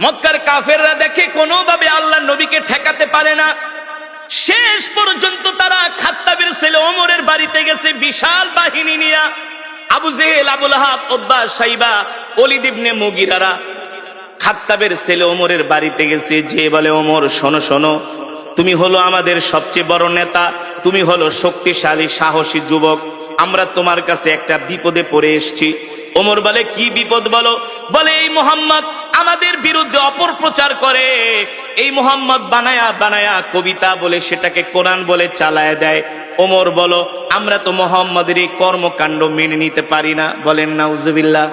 মক্কার কাফেররা দেখে কোনোভাবে আল্লাহর নবীকে ঠেকাতে পারে না। শেষ পর্যন্ত তারা খাত্তাবের ছেলে ওমরের বাড়িতে গেছে বিশাল বাহিনী নিয়ে। আবু জেহেল, আবু লাহাব, উতবা, শাইবা, ওলীদ ইবনে মুগীরারা খাত্তাবের ছেলে ওমরের বাড়িতে গেছে। যে বলে, ওমর শোনো শোনো, তুমি হলো আমাদের সবচেয়ে বড় নেতা, তুমি হলো শক্তিশালী সাহসী যুবক, আমরা তোমার কাছে একটা বিপদে পড়ে এসেছি। ওমর বলে, কি বিপদ বলো? বলে, এই মুহাম্মদ আমাদের বিরুদ্ধে অপপ্রচার করে, এই মুহাম্মদ বানায়া বানায়া কবিতা বলে সেটাকে কোরআন বলে চালায় দেয়। ওমর বলো, আমরা তো মুহাম্মদের এই কর্মকাণ্ড মেনে নিতে পারি না। বলেন নাউজুবিল্লাহ।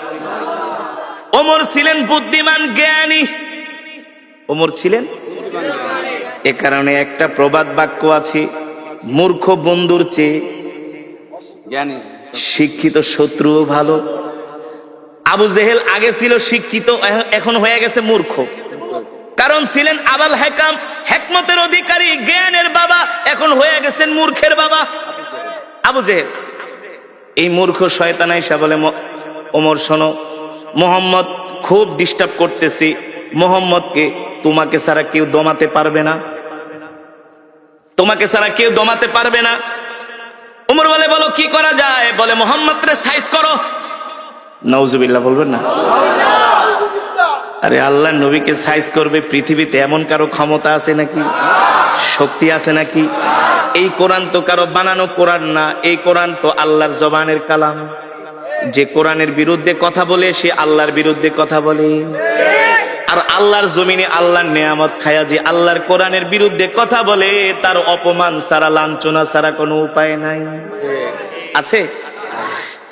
ওমর ছিলেন বুদ্ধিমান, জ্ঞানী। ওমর ছিলেন, এ কারণে একটা প্রবাদ বাক্য আছে, মূর্খ বন্ধুর চেয়ে জ্ঞানী শিক্ষিত শত্রুও ভালো। আবু জেহেল আগে ছিল শিক্ষিত, এখন হয়ে গেছে মূর্খ। কারণ ছিলেন আবাল হেকাম, হেকমতের অধিকারী, জ্ঞানের বাবা, এখন হয়ে গেছেন মূর্খের বাবা আবু জেহেল। এই মূর্খ শয়তান আয়েশা বলে, ওমর শোনো, মুহাম্মদ খুব ডিস্টার্ব করতেছি, মুহাম্মদকে তোমাকে ছাড়া কেউ দমাতে পারবে না, তোমাকে ছাড়া কেউ দমাতে পারবে না। ওমর বলে, বলো কি করা যায়? বলে, মুহাম্মদকে সাইজ করো। নাউজুবিল্লাহ বলবেন না? আরে আল্লাহ নবীকে সাইজ করবে পৃথিবীতে এমন কারো ক্ষমতা আছে নাকি? শক্তি আছে নাকি? এই কোরআন তো কারো বানানো কোরআন না, এই কোরআন তো আল্লাহর জবানের কালাম। যে কোরআনের বিরুদ্ধে কথা বলে সে আল্লাহর বিরুদ্ধে কথা বলে। আর আল্লাহর জমিনে আল্লাহর নেয়ামত খায়া যে আল্লাহর কোরআনের বিরুদ্ধে কথা বলে, তার অপমান ছাড়া, লাঞ্ছনা ছাড়া কোনো উপায় নাই। আছে?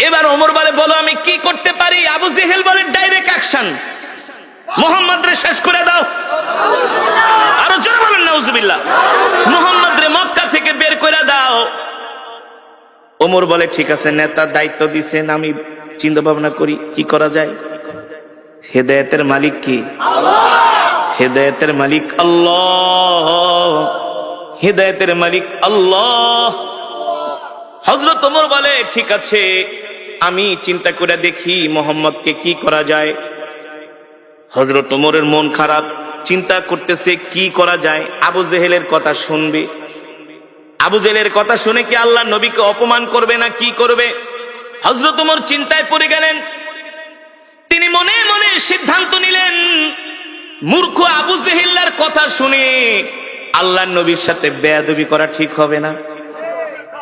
এবার ওমর বলে, বলো আমি কি করতে পারি? আবু জেহেল বলে, ডাইরেক্ট অ্যাকশন, মুহাম্মদরে শেষ করে দাও। আরো জোরে বলেন নাউজুবিল্লাহ। মুহাম্মদরে মক্কা থেকে বের করে দাও। ওমর বলে, ঠিক আছে, নেতার দায়িত্ব দিছেন, আমি চিন্তা ভাবনা করি কি করা যায়। হেদায়েতের মালিক কি? হেদায়েতের মালিক আল্লাহ, হেদায়েতের মালিক আল্লাহ। হযরত ওমর বলে, ঠিক আছে, আমি চিন্তা করে দেখি মুহাম্মদকে কি করা যায়। হযরত ওমরের মন খারাপ, চিন্তা করতেছে কি করা যায়। আবু জেহেলের কথা শুনবে, আবু জেহেলের কথা শুনে কি আল্লাহ নবীকে অপমান করবে না কি করবে? হযরত ওমর চিন্তায় পড়ে গেলেন। তিনি মনে মনে সিদ্ধান্ত নিলেন, মূর্খ আবু জেহেলের কথা শুনে আল্লাহর নবীর সাথে বেয়াদবি করা ঠিক হবে না।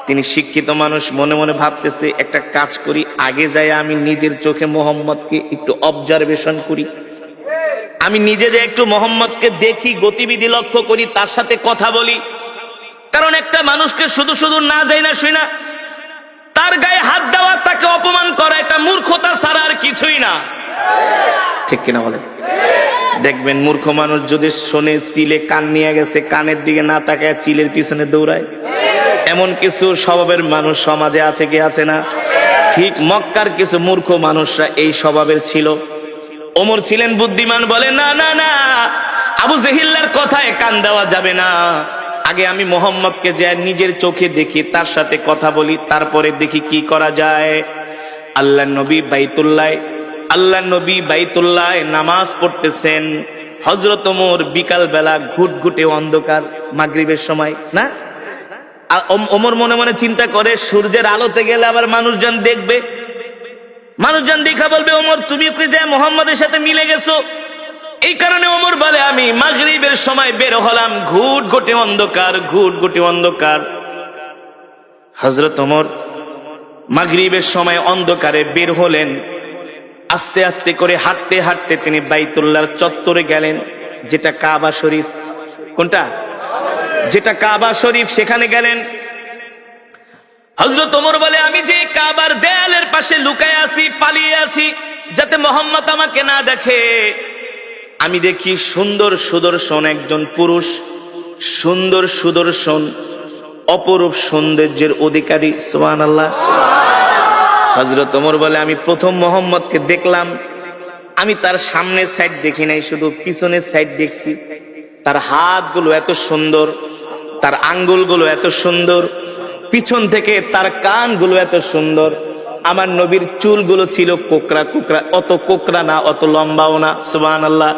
তিনি শিক্ষিত মানুষ, মনে মনে ভাবতেছে, একটা কাজ করি, আগে যাই আমি নিজের চোখে মুহাম্মদকে একটু অবজারভেশন করি, আমি নিজে যে একটু মুহাম্মদকে দেখি, গতিবিধি লক্ষ্য করি, তার সাথে কথা বলি। কারণ একটা মানুষকে শুধু শুধু না যাই না শুই না তার গায়ে হাত দেওয়া, তাকে অপমান করা, এটা মূর্খতা ছাড়া আর কিছুই না। ঠিক কিনা বলেন? দেখবেন মূর্খ মানুষ যদি শোনে চিলে কান নিয়ে গেছে, কানের দিকে না তাকায় চিলের পিছনে দৌড়ায়। এমন কিছু স্বভাবের মানুষ সমাজে আছে কি আছে না? ঠিক মক্কার কিছু মূর্খ মানুষরা এই স্বভাবের ছিল। ওমর ছিলেন বুদ্ধিমান, বলে, না না না, আবু জেহেলের কথায় কান দেওয়া যাবে না, আগে আমি মুহাম্মদকে যে নিজের চোখে দেখি, তার সাথে কথা বলি, তারপরে দেখি কি করা যায়। আল্লাহর নবী বাইতুল্লাহ নামাজ পড়তেছেন। হযরত ওমর বিকাল বেলা ঘুটঘুটে অন্ধকার, মাগরিবের সময় না, ওমর মনে মনে চিন্তা করে, সূর্যের আলোতে গেলে আবার মানুষজন দেখবে, মানুষজন দেখা বলবে, ওমর তুমি কি যে মুহাম্মদের সাথে মিলে গেছো। এই কারণে ওমর বলে, আমি মাগরিবের সময় বের হলাম, ঘুটঘুটে অন্ধকার, ঘুটঘুটে অন্ধকার। হযরত ওমর মাগরিবের সময় অন্ধকারে বের হলেন। আস্তে আস্তে করে হাঁটতে হাঁটতে তিনি বাইতুল্লাহর চত্বরে গেলেন, যেটা কাবা শরীফ। কোনটা? যেটা কাবা শরীফ, সেখানে গেলেন। হযরত ওমর বলে, আমি যে কাবার দেয়ালের পাশে লুকায় আছি, পালিয়ে আছি, যাতে মুহাম্মদ আমাকে না দেখে। আমি দেখি সুন্দর সুদর্শন একজন পুরুষ, সুন্দর সুদর্শন, অপরূপ সৌন্দর্যের অধিকারী। সুবহানাল্লাহ। হযরত ওমর বলে, আমি প্রথম মুহাম্মদকে দেখলাম, আমি তার সামনের সাইড দেখি নাই, শুধু পিছনের সাইড দেখছি। তার হাতগুলো এত সুন্দর, তার আঙ্গুলগুলো এত সুন্দর, পিছন থেকে তার কানগুলো এত সুন্দর। আমার নবীর চুলগুলো ছিল কোকড়া কোকড়া, অত কোকড়া না, অত লম্বাও না। সুবহানাল্লাহ।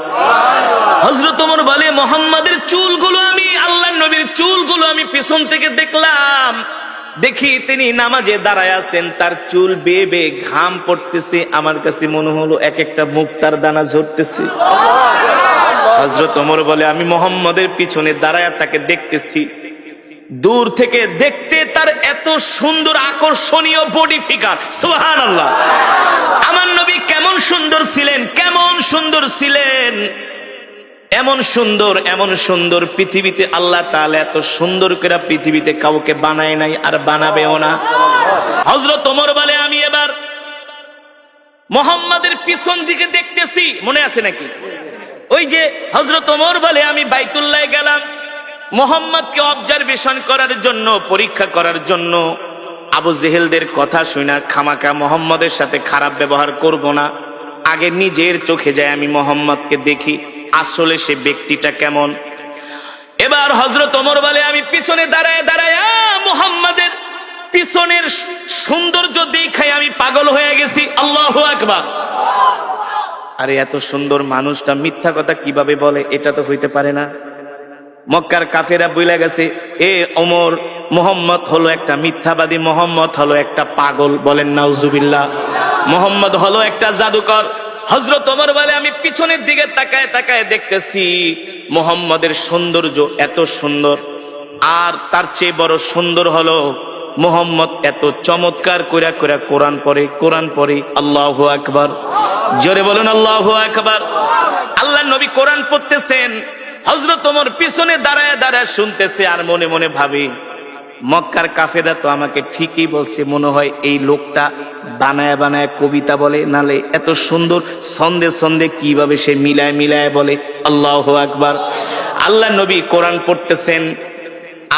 হযরত ওমর বলে মুহাম্মাদের চুলগুলো আমি আল্লাহর নবীর চুলগুলো আমি পিছন থেকে দেখলাম, দেখি তিনি নামাজে দাঁড়ায় আছেন, তার চুল বেয়ে বেয়ে ঘাম পড়তেছে, আমার কাছে মনে হলো এক একটা মুক্তার দানা ঝরতেছে। হযরত ওমর বলে আমি মুহাম্মাদের পিছনে দাঁড়ায় তাকে দেখতেছি, দূর থেকে দেখতে তার এত সুন্দর আকর্ষণীয় বডি ফিগার, সুবহানাল্লাহ। আমার নবী কেমন সুন্দর ছিলেন, কেমন সুন্দর ছিলেন, এমন সুন্দর এমন সুন্দর পৃথিবীতে আল্লাহ তাআলা এত সুন্দর করে পৃথিবীতে কাউকে বানায় নাই, আর বানাবেও না। হযরত ওমর বলে আমি এবার মুহাম্মাদের পিছন দিকে দেখতেছি, মনে আছে নাকি? ওই যে হযরত ওমর বলে আমি বাইতুল্লাহ গেলাম মুহাম্মদকে অবজারভেশন করার জন্য, পরীক্ষা করার জন্য। আবু জেহেলদের কথা শুনে খামাকা মুহাম্মদের সাথে খারাপ ব্যবহার করব না, আগে নিজের চোখে যায় আমি মুহাম্মদকে দেখি আসলে সে ব্যক্তিটা কেমন। এবার হযরত ওমর বলে আমি পিছনে দাঁড়ায় দাঁড়ায় মুহাম্মদের পিছনের সৌন্দর্য দেখায় আমি পাগল হয়ে গেছি। আল্লাহু আকবার। আরে এত সুন্দর মানুষটা মিথ্যা কথা কিভাবে বলে, এটা তো হইতে পারে না। মক্কার কাফেরা বইলা গেছে এ ওমর, মুহাম্মদ হলো একটা মিথ্যাবাদী, মুহাম্মদ হলো একটা পাগল, বলেন নাউজুবিল্লাহ। মুহাম্মদ হলো একটা জাদুকর। হযরত ওমর বলে আমি পিছনের দিকে তাকায় তাকায় দেখতেছি মুহাম্মদের সৌন্দর্য এত সুন্দর, আর তার চেয়ে বড় সুন্দর হলো মুহাম্মদ এত চমৎকার কইরা কইরা কোরআন পড়ে, কোরআন পড়ে। আল্লাহু আকবার, জোরে বলুন আল্লাহু আকবার। আল্লাহর নবী কোরআন পড়তেছেন, হযরত ওমর পিছনে দাঁড়ায় দাঁড়ায় শুনতেছে, আর মনে মনে ভাবে মক্কার কাফেররা তো আমাকে ঠিকই বলছে, মনে হয় এই লোকটা বানায় বানায় কবিতা বলে, নালে এত সুন্দর ছন্দে ছন্দে কিভাবে সে মিলায় মিলায় বলে। আল্লাহু আকবার। আল্লাহ নবী কোরআন পড়তেছেন,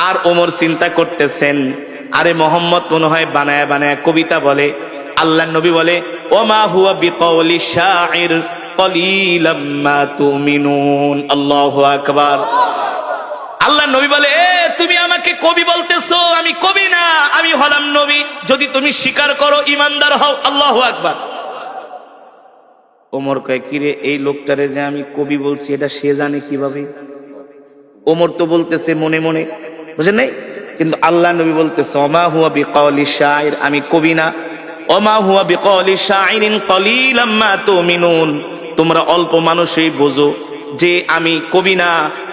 আর ওমর চিন্তা করতেছেন আরে মুহাম্মদ মনে হয় বানায় বানায় কবিতা বলে। আল্লাহ নবী বলে ওমা হুয়া বিকাউলি শাইর কলিলাম মা তুমিনুন। আল্লাহু আকবার। আল্লাহ নবী বলে তুমি আমাকে কবি বলতেছো, আমি কবি না, আমি হলাম নবী, যদি তুমি স্বীকার করো ইমানদার হও। আল্লাহু আকবার। ওমর কয় কিরে এই লোকটারে যে আমি কবি বলছি এটা সে জানে কিভাবে? ওমর তো বলতেছে মনে মনে, বুঝেন নাই? কিন্তু আল্লাহ নবী বলতেছে ওমা হুয়া বিকাউলি শাইর, আমি কবি না। ওমা হুয়া বিকাউলি শাইরিন কলিলাম মা তুমিনুন, তোমরা অল্প মানুষই বোঝো যে আমি কবি না,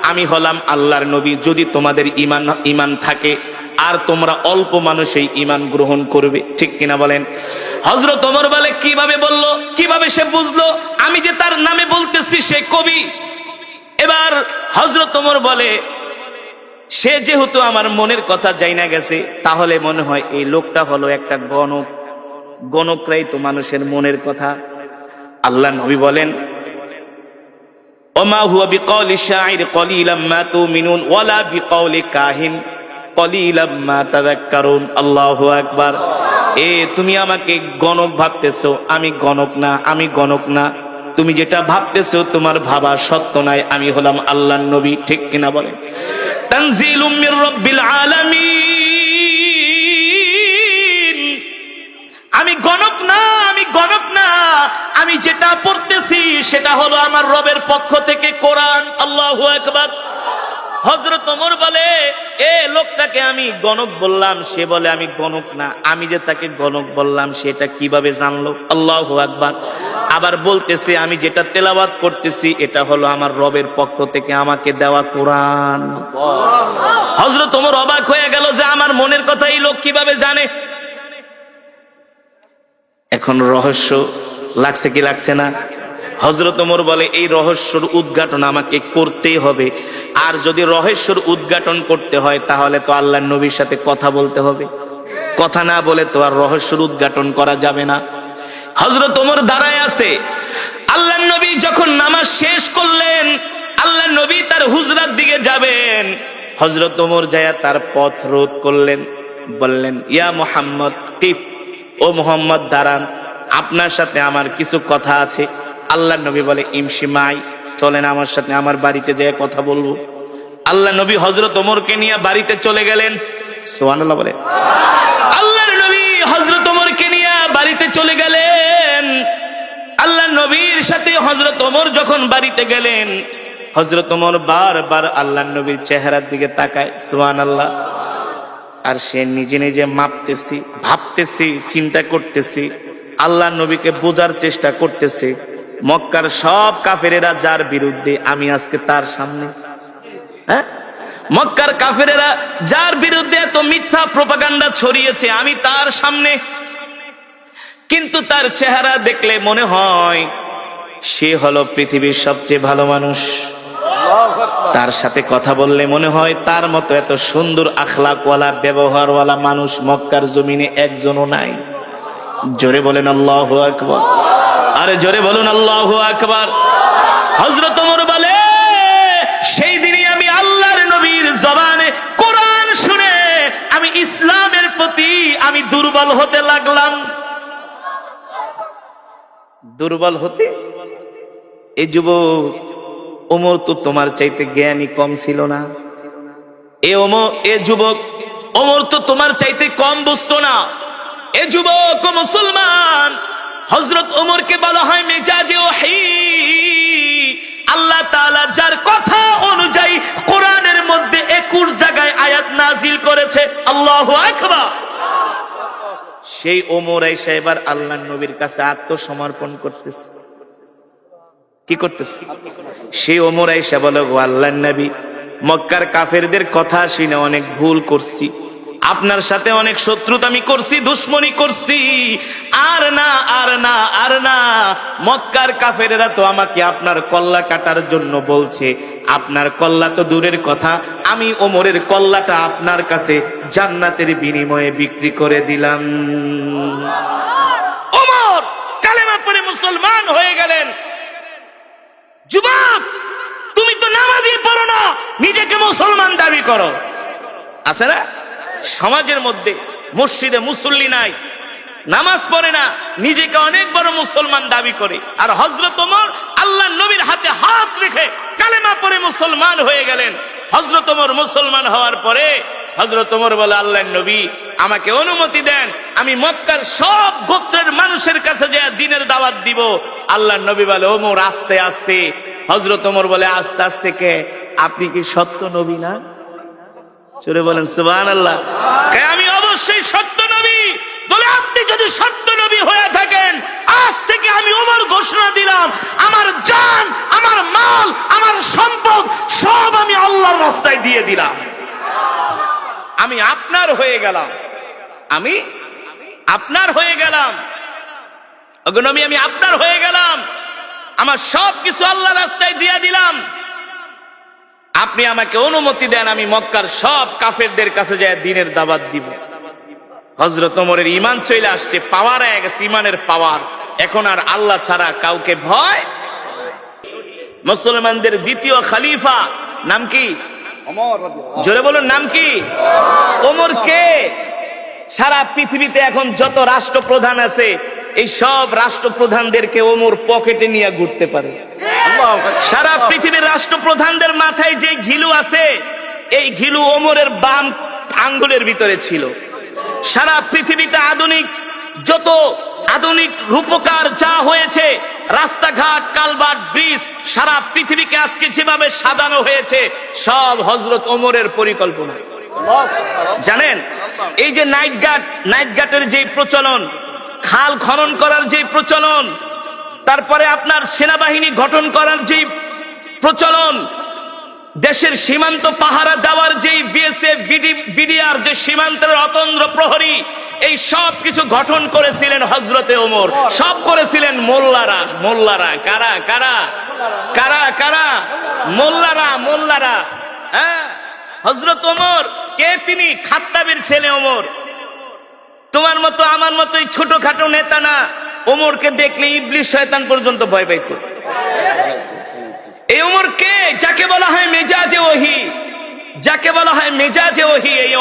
আমি হলাম আল্লাহর নবী, যদি তোমাদের ঈমান থাকে, আর তোমরা অল্প মানুষই ঈমান গ্রহণ করবে। ঠিক কিনা বলেন? হযরত ওমর বলে কিভাবে বললো, কিভাবে সে বুঝলো আমি যে তার নামে বলতেছি সে কবি? এবার হযরত ওমর বলে সে যেহেতু আমার মনের কথা জানা গেছে, তাহলে মনে হয় এই লোকটা হলো একটা গণক, গণকরাই তো মানুষের মনের কথা। আল্লাহ নবী বলেন ওমা হুয়া বিকাউলি শাইর কলিলাম মা তুমিনুন ওয়ালা বিকাউলি কাহিন কলিলাম মা তাযাক্কারুন। আল্লাহু আকবার। তুমি আমাকে গণক ভাবতেছো, আমি গণক না, আমি গণক না। তুমি যেটা ভাবতেছো তোমার ভাবা সত্য নাই, আমি হলাম আল্লাহর নবী। ঠিক কিনা বলেন? তানজিলুম মির রাব্বিল আলামিন। আমি গণক না, আমি গণক না, আমি যেটা পড়তেছি সেটা হলো আমার রবের পক্ষ থেকে কোরআন। আল্লাহু আকবার। হযরত ওমর বলে এ লোকটাকে আমি গণক বললাম, সে বলে আমি গণক না, আমি যে তাকে গণক বললাম সেটা কিভাবে জানলো? আল্লাহু আকবার। আবার বলতেছে আমি যেটা তেলাওয়াত করতেছি এটা হলো আমার রবের পক্ষ থেকে আমাকে দেওয়া কোরআন। হযরত ওমর অবাক হয়ে গেল যে আমার মনের কথা এই লোক কিভাবে জানে। এখন রহস্য লাগছে কি লাগছে না? হযরত ওমর বলে এই রহস্যর উদ্ঘাটন আমাকে করতেই হবে, আর যদি রহস্যর উদ্ঘাটন করতে হয় তাহলে তো আল্লাহর নবীর সাথে কথা বলতে হবে, কথা না বলে তো আর রহস্যর উদ্ঘাটন করা যাবে না। হযরত ওমর দাঁড়ায় আছে, আল্লাহর নবী যখন নামাজ শেষ করলেন, আল্লাহর নবী তার হুজরার দিকে যাবেন, হযরত ওমর যায় তার পথ রোধ করলেন, বললেন ইয়া মুহাম্মদ কিফ, ও মুহাম্মদ দাঁড়ান, আপনার সাথে আমার কিছু কথা আছে। আল্লাহর নবী বলে ইমশি মাই, চলেন আমার সাথে, আমার বাড়িতে যেয়ে কথা বলবো। আল্লাহ নবী হযরত ওমরকে নিয়ে বাড়িতে চলে গেলেন। সুবহানাল্লাহ বলে। আল্লাহর নবী হযরত ওমরকে নিয়ে বাড়িতে চলে গেলেন। আল্লাহর নবীর সাথে হযরত ওমর যখন বাড়িতে গেলেন, হযরত ওমর বারবার আল্লাহর নবীর চেহারার দিকে তাকায়, সুবহানাল্লাহ। আর সে নিজে নিজে মাপতেছি, ভাবতেছি, চিন্তা করতেছি, আল্লাহর নবীকে বোঝার চেষ্টা করতেছে। মক্কার সব কাফেরেরা যার বিরুদ্ধে, আমি আজকে তার সামনে। হ্যাঁ, মক্কার কাফেরেরা যার বিরুদ্ধে এত মিথ্যা প্রোপাগান্ডা ছড়িয়েছে, আমি তার সামনে। কিন্তু তার চেহারা দেখলে মনে হয় সে হলো পৃথিবীর সবচেয়ে ভালো মানুষ। তার সাথে কথা বললে মনে হয় তার মতো এত সুন্দর আখলাকওয়ালা, ব্যবহারওয়ালা মানুষ মক্কার জমিনে একজনও নাই। জোরে বলেন আল্লাহু আকবার। আরে জোরে বলুন আল্লাহু আকবার। হযরত ওমর বলে, সেই দিনই আমি আল্লাহর নবীর জবানে কোরআন শুনে আমি ইসলামের প্রতি আমি দুর্বল হতে লাগলাম। দুর্বল হতে? এই যুবক, ওমর তো তোমার চাইতে জ্ঞানী কম ছিল না। এ যুবক, ওমর তো তোমার চাইতে কম বুঝতো না। এ যুবক ও মুসলমান, হযরত ওমরকে বলা হয় মেজাজে ওহী। আল্লাহ তাআলা যার কথা অনুযায়ী কোরআনের মধ্যে 21 জায়গায় আয়াত নাজিল করেছে। আল্লাহু আকবার। সেই ওমর আয়েশা এবার আল্লাহর নবীর কাছে আত্মসমর্পণ করতেছে। কি করতেছে? সেই ওমর আয়েশা বলে, গো আল্লাহর নবী, মক্কার কাফেরদের কথা শুনে অনেক ভুল করছি, আপনার সাথে অনেক শত্রুতা আমি করছি, দুশ্মনী করছি। আর না, আর না, আর না। মক্কার কাফেরেরা তো আমাকে আপনার কল্লা কাটার জন্য বলছে। আপনার কল্লা তো দূরের কথা, আমি ওমরের কল্লাটা আপনার কাছে জান্নাতের বিনিময়ে বিক্রি করে দিলাম। ওমর কালেমা পড়ে মুসলমান হয়ে গেলেন। যুবক, তুমি তো নামাজই পড়ো না, নিজেকে মুসলমান দাবি করো। আছে না সমাজের মধ্যে? মসজিদে মুসল্লি নাই, নামাজ পড়ে না, নিজেকে অনেক বড় মুসলমান দাবি করে। আর হযরত ওমর আল্লাহর নবীর হাতে হাত রেখে কালেমা পড়ে মুসলমান হয়ে গেলেন। হযরত ওমর মুসলমান হওয়ার পরে হযরত ওমর বলে, আল্লাহর নবী, আমাকে অনুমতি দেন, আমি মক্কার সব গোত্রের মানুষের কাছে যে দ্বীনের দাওয়াত দিব। আল্লাহর নবী বলে, ওমর আস্তে আস্তে। হযরত ওমর বলে, আস্তে আস্তে কে? আপনি কি সত্য নবী না? চলে বলেন সুবহানাল্লাহ। আমি অবশ্যই সত্য নবী। বলে, আপনি যদি সত্য নবী হয়ে থাকেন, আজ থেকে আমি ওমর ঘোষণা দিলাম, আমার জান, আমার মাল, আমার সম্পদ সব আমি আল্লাহর রাস্তায় দিয়ে দিলাম। আমি আপনার হয়ে গেলাম, আমি আপনার হয়ে গেলাম। ওগো নবী, আমি আপনার হয়ে গেলাম, আমার সব কিছু আল্লাহর রাস্তায় দিয়ে দিলাম। আপনি আমাকে অনুমতি দেন, আমি মক্কার সব কাফেরদের কাছে যায় দ্বীনের দাওয়াত দিব। হযরত ওমরের ঈমান চলে আসছে, পাওয়ার হয়ে গেছে, ঈমানের পাওয়ার। এখন আর আল্লাহ ছাড়া কাউকে ভয়। মুসলমানদের দ্বিতীয় খলিফা নাম কি? জোরে বলুন, নাম কি? ওমর কে? সারা পৃথিবীতে এখন যত রাষ্ট্রপ্রধান আছে, এই সব রাষ্ট্রপ্রধানদেরকে ওমর পকেটে নিয়ে ঘুরতে পারে। সারা পৃথিবীর রাষ্ট্রপ্রধানদের মাথায় যে ঘিলু আছে, এই ঘিলু ওমরের বাম আঙ্গুলের ভিতরে ছিল। সারা পৃথিবীতে যত আধুনিক রূপকার যা হয়েছে, রাস্তাঘাট, কালভার্ট, ব্রিজ, সারা পৃথিবীকে আজকে যেভাবে সাজানো হয়েছে, সব হযরত ওমরের পরিকল্পনা। জানেন, এই যে নাইট গাটের যে প্রচলন, খাল খনন করার যে প্রচলন, তারপরে আপনার সেনাবাহিনী গঠন করার যে প্রচলন, দেশের সীমান্ত পাহারা দেওয়ার যে বিএসএফ, বিডিআর, যে সীমান্তের অতন্দ্র প্রহরী, এই সব কিছু গঠন করেছিলেন হযরতে ওমর। সব করেছিলেন মোল্লারা। কারা কারা কারা কারা? মোল্লারা। হ্যাঁ, হযরত ওমর কে? তিনি খাত্তাবের ছেলে ওমর। তোমার মতো আমার মতোই ছোটখাটো নেতা না। ওমরকে দেখলে ইবলিস শয়তান পর্যন্ত ভয় পাইত। এই ওমর কে? যাকে বলা হয় মেজাজে ওহী, যাকে বলা হয় মেজাজে ওহী, এই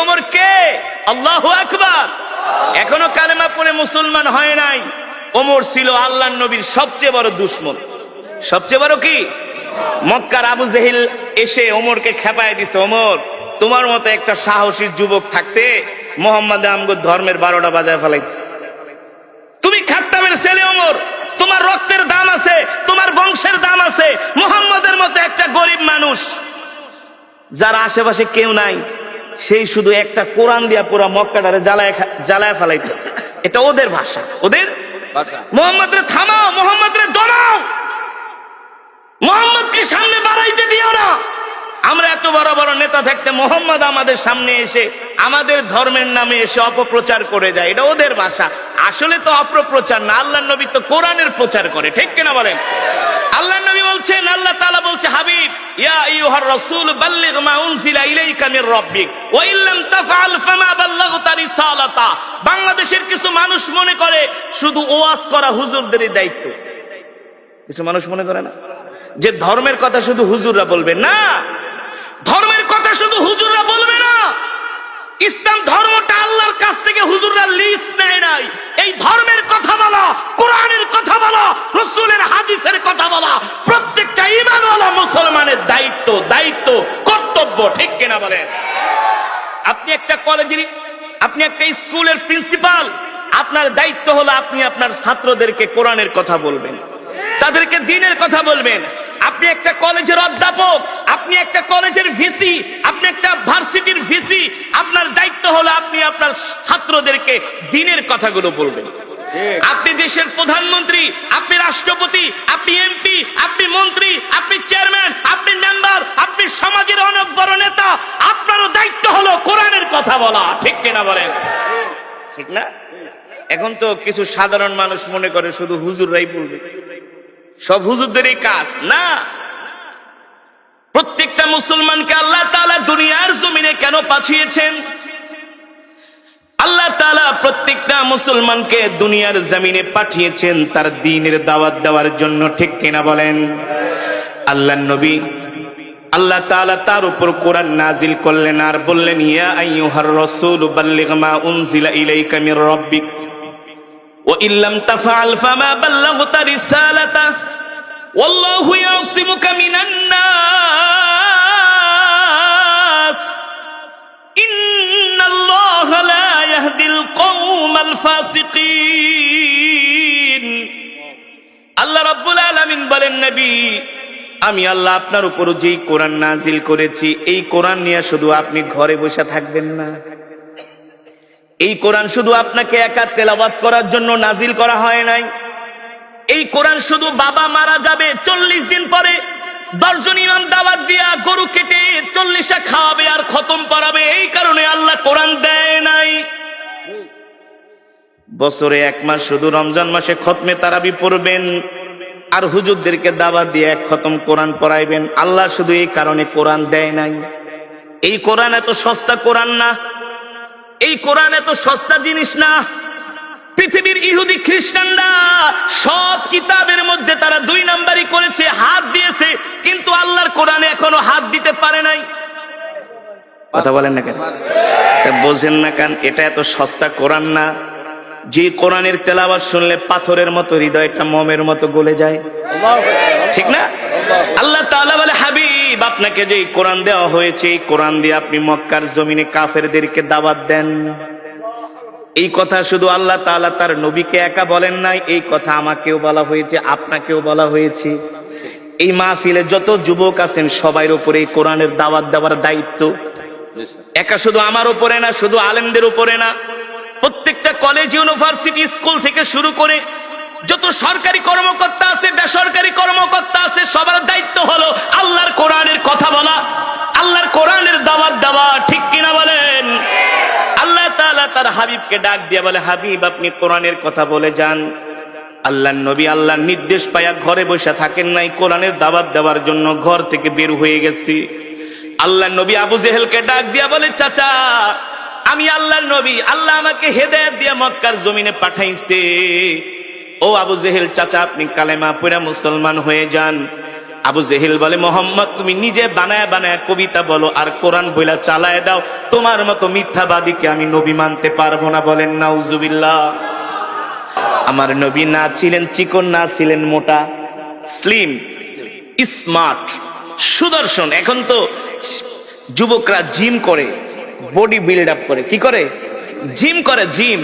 ওমর কে? আল্লাহু আকবার। এখনো কালেমা পড়ে মুসলমান হয় নাই। ওমর ছিল আল্লাহর নবীর সবচেয়ে বড় দুশমন। সবচেয়ে বড় কি? মক্কার আবু জেহেল এসে ওমরকে খেপায় দিছে, ওমর, তোমার মতো একটা সাহসী যুবক থাকতে মুহাম্মদ আমগো ধর্মের 12টা বাজায় ফেলাইতেছে। তুমি খাত্তাবের ছেলে ওমর, তোমার রক্তের দাম আছে, তোমার বংশের দাম আছে। মুহাম্মদ যার আশেপাশে কেউ নাই, সেই শুধু একটা কোরআন দিয়া পুরা মক্কাটারে জ্বালায় ফেলাইতেছে। এটা ওদের ভাষা, ওদের ভাষা। মোহাম্মদ রে থামাও, মোহাম্মদ রে দমাও, মোহাম্মদকে সামনে বাড়াইতে দিও না। আমরা এত বড় বড় নেতা থাকতে মোহাম্মদ আমাদের সামনে এসে আমাদের ধর্মের নামে এসে অপপ্রচার করে যায়, এটা ওদের ভাষা। আসলে তো অপপ্রচার না, আল্লাহর নবী তো কোরআনের প্রচার করে, ঠিক কিনা বলেন? আল্লাহর নবী বলছেন, আল্লাহ তাআলা বলছে, হাবিব ইয়া আইয়ুহার রাসূল বাল্লিগ মা উনজিলা ইলাইকা মির রাব্বিক ওয়া ইল্লাম তাফআল ফামা বাল্লাগতা রিসালাতা। বাংলাদেশের কিছু মানুষ মনে করে শুধু ওয়াজ করা হুজুরদেরই দায়িত্ব। কিছু মানুষ মনে করে না যে ধর্মের কথা শুধু হুজুররা বলবে, না, ধর্মের কথা শুধু হুজুররা বলবে না। ইসলাম ধর্মটা আল্লাহর কাছ থেকে হুজুররা লিস্ট নেয় নাই। এই ধর্মের কথা বলা, কোরআনের কথা বলা, রাসূলের হাদিসের কথা বলা প্রত্যেকটা ঈমানওয়ালা মুসলমানের দায়িত্ব, দায়িত্ব, কর্তব্য, ঠিক কিনা বলেন? আপনি একটা কলেজের, আপনি একটা স্কুলের প্রিন্সিপাল, আপনার দায়িত্ব হলো আপনি আপনার ছাত্রদেরকে কোরআনের কথা বলবেন, তাদেরকে দ্বীনের কথা বলবেন। আপনি একটা কলেজের অধ্যাপক, আপনি একটা কলেজের ভিসি, আপনি একটা ভার্সিটির ভিসি, আপনার দায়িত্ব হলো আপনি আপনার ছাত্রদেরকে দ্বীনের কথাগুলো বলবেন। আপনি দেশের প্রধানমন্ত্রী, আপনি রাষ্ট্রপতি, আপনি এমপি, আপনি মন্ত্রী, আপনি চেয়ারম্যান, আপনি মেম্বার, আপনি সমাজের অনেক বড় নেতা, আপনারও দায়িত্ব হলো কোরআনের কথা বলা, ঠিক কিনা বলেন? ঠিক না? এখন তো কিছু সাধারণ মানুষ মনে করে শুধু হুজুররাই বলবে, সব হুজুরদেরই কাজ। না, প্রত্যেকটা মুসলমানকে আল্লাহ তাআলা দুনিয়ার জমিনে কেন পাঠিয়েছেন? আল্লাহ তাআলা প্রত্যেকটা মুসলমানকে দুনিয়ার জমিনে পাঠিয়েছেন তার দ্বীনের দাওয়াত দেওয়ার জন্য, ঠিক কিনা বলেন? আল্লাহর নবী, আল্লাহ তাআলা তার উপর কোরআন নাজিল করলেন আর বললেন, ইয়া আইয়ুহার রাসূল বাল্লিগ মা উনজিলা ইলাইকা মির রাব্বিক ওয়া ইল্লাম তাফআল ফামা বাল্লাগতা রিসালাতা ওয়াল্লাহু ইয়াসিমুকা মিনান নাস ইন্নাল্লাহা লা ইয়াহদিল কওমাল ফাসিকিন। আল্লাহ রাব্বুল আলামিন বলেন, নবী, আমি আল্লাহ আপনার উপর যেই কোরআন নাজিল করেছি, এই কোরআন নিয়ে শুধু আপনি ঘরে বসে থাকবেন না। এই কোরআন শুধু আপনাকে একা তেলাওয়াত করার জন্য নাজিল করা হয় নাই। এই কোরআন শুধু বাবা মারা যাবে 40 দিন পরে 10 জন ইমাম দাওয়াত দিয়া গরু কেটে 40টা খাওয়াবে আর খতম করাবে, এই কারণে আল্লাহ কোরআন দেয় নাই। বছরে 1 মাস শুধু রমজান মাসে খতমে তারাবি পড়বেন আর হুজুরদেরকে দাওয়াত দিয়ে 1 খতম কোরআন পড়াইবেন। আল্লাহ শুধু এই কারণে কোরআন দেয় নাই। এই কোরআন এত সস্তা কোরআন না, এই কোরআন এত সস্তা জিনিস না। পৃথিবীর ইহুদি খ্রিস্টানরা সব কিতাবের মধ্যে তারা 2 নাম্বারই করেছে, হাত দিয়েছে, কিন্তু আল্লাহর কোরআনে এখনো হাত দিতে পারে নাই। কথা বলেন না কেন? তা বোঝেন না কেন? এটা এত সস্তা কোরআন না যে কোরআনের তেলাওয়াত শুনলে পাথরের মতো হৃদয়টা মোমের মতো গলে যায়, ঠিক না? আল্লাহ তাআলা বলে, হাবিব, আপনাকে যে কোরআন দেওয়া হয়েছে, এই কোরআন দিয়ে আপনি মক্কার জমিনে কাফেরদেরকে দাওয়াত দেন। এই কথা শুধু আল্লাহ তাআলা তার নবীকে একা বলেন নাই, এই কথা আমাকেও বলা হয়েছে, আপনাকেও বলা হয়েছে। এই মাহফিলে যত যুবক আছেন সবার উপরে এই কোরআনের দাওয়াত দেওয়ার দায়িত্ব একা শুধু আমার উপরে না, শুধু আলেমদের উপরে না, প্রত্যেকটা কলেজ, ইউনিভার্সিটি, স্কুল থেকে শুরু করে যত সরকারি কর্মকর্তা আছে, বেসরকারি কর্মকর্তা আছে, সবার দায়িত্ব হলো আল্লাহর কোরআনের কথা বলা, আল্লাহর কোরআনের দাওয়াত দেওয়া, ঠিক কিনা বলেন? আল্লাহ তাআলা তার হাবিবকে ডাক দিয়ে বলে, হাবিব, আপনি কোরআনের কথা বলে যান। আল্লাহর নবী আল্লাহর নির্দেশ পায়া ঘরে বসে থাকেন নাই, কোরআনের দাওয়াত দেওয়ার জন্য ঘর থেকে বের হয়ে গেছি। আল্লাহর নবী আবু জেহেলকে ডাক দিয়া বলে, চাচা, আমি আল্লাহর নবী, আল্লাহ আমাকে হেদায়েত দিয়ে মক্কার জমিনে পাঠাইছে। ও আবু জেহেল, চাচা, আপনি কালেমা পড়ে মুসলমান হয়ে যান। আবু জেহেল বলে, মোহাম্মদ, তুমি নিজে বানায় বানায় কবিতা বলো আর কোরআন বইলা চালায় দাও, তোমার মতো মিথ্যাবাদীকে আমি নবী মানতে পারবো না। বলেন নাউজুবিল্লাহ। আমার নবী না ছিলেন চিকন, না ছিলেন মোটা, স্লিম, স্মার্ট, সুদর্শন। এখন তো যুবকরা জিম করে, বডি বিল্ড আপ করে। কি করে? জিম করে। জিম,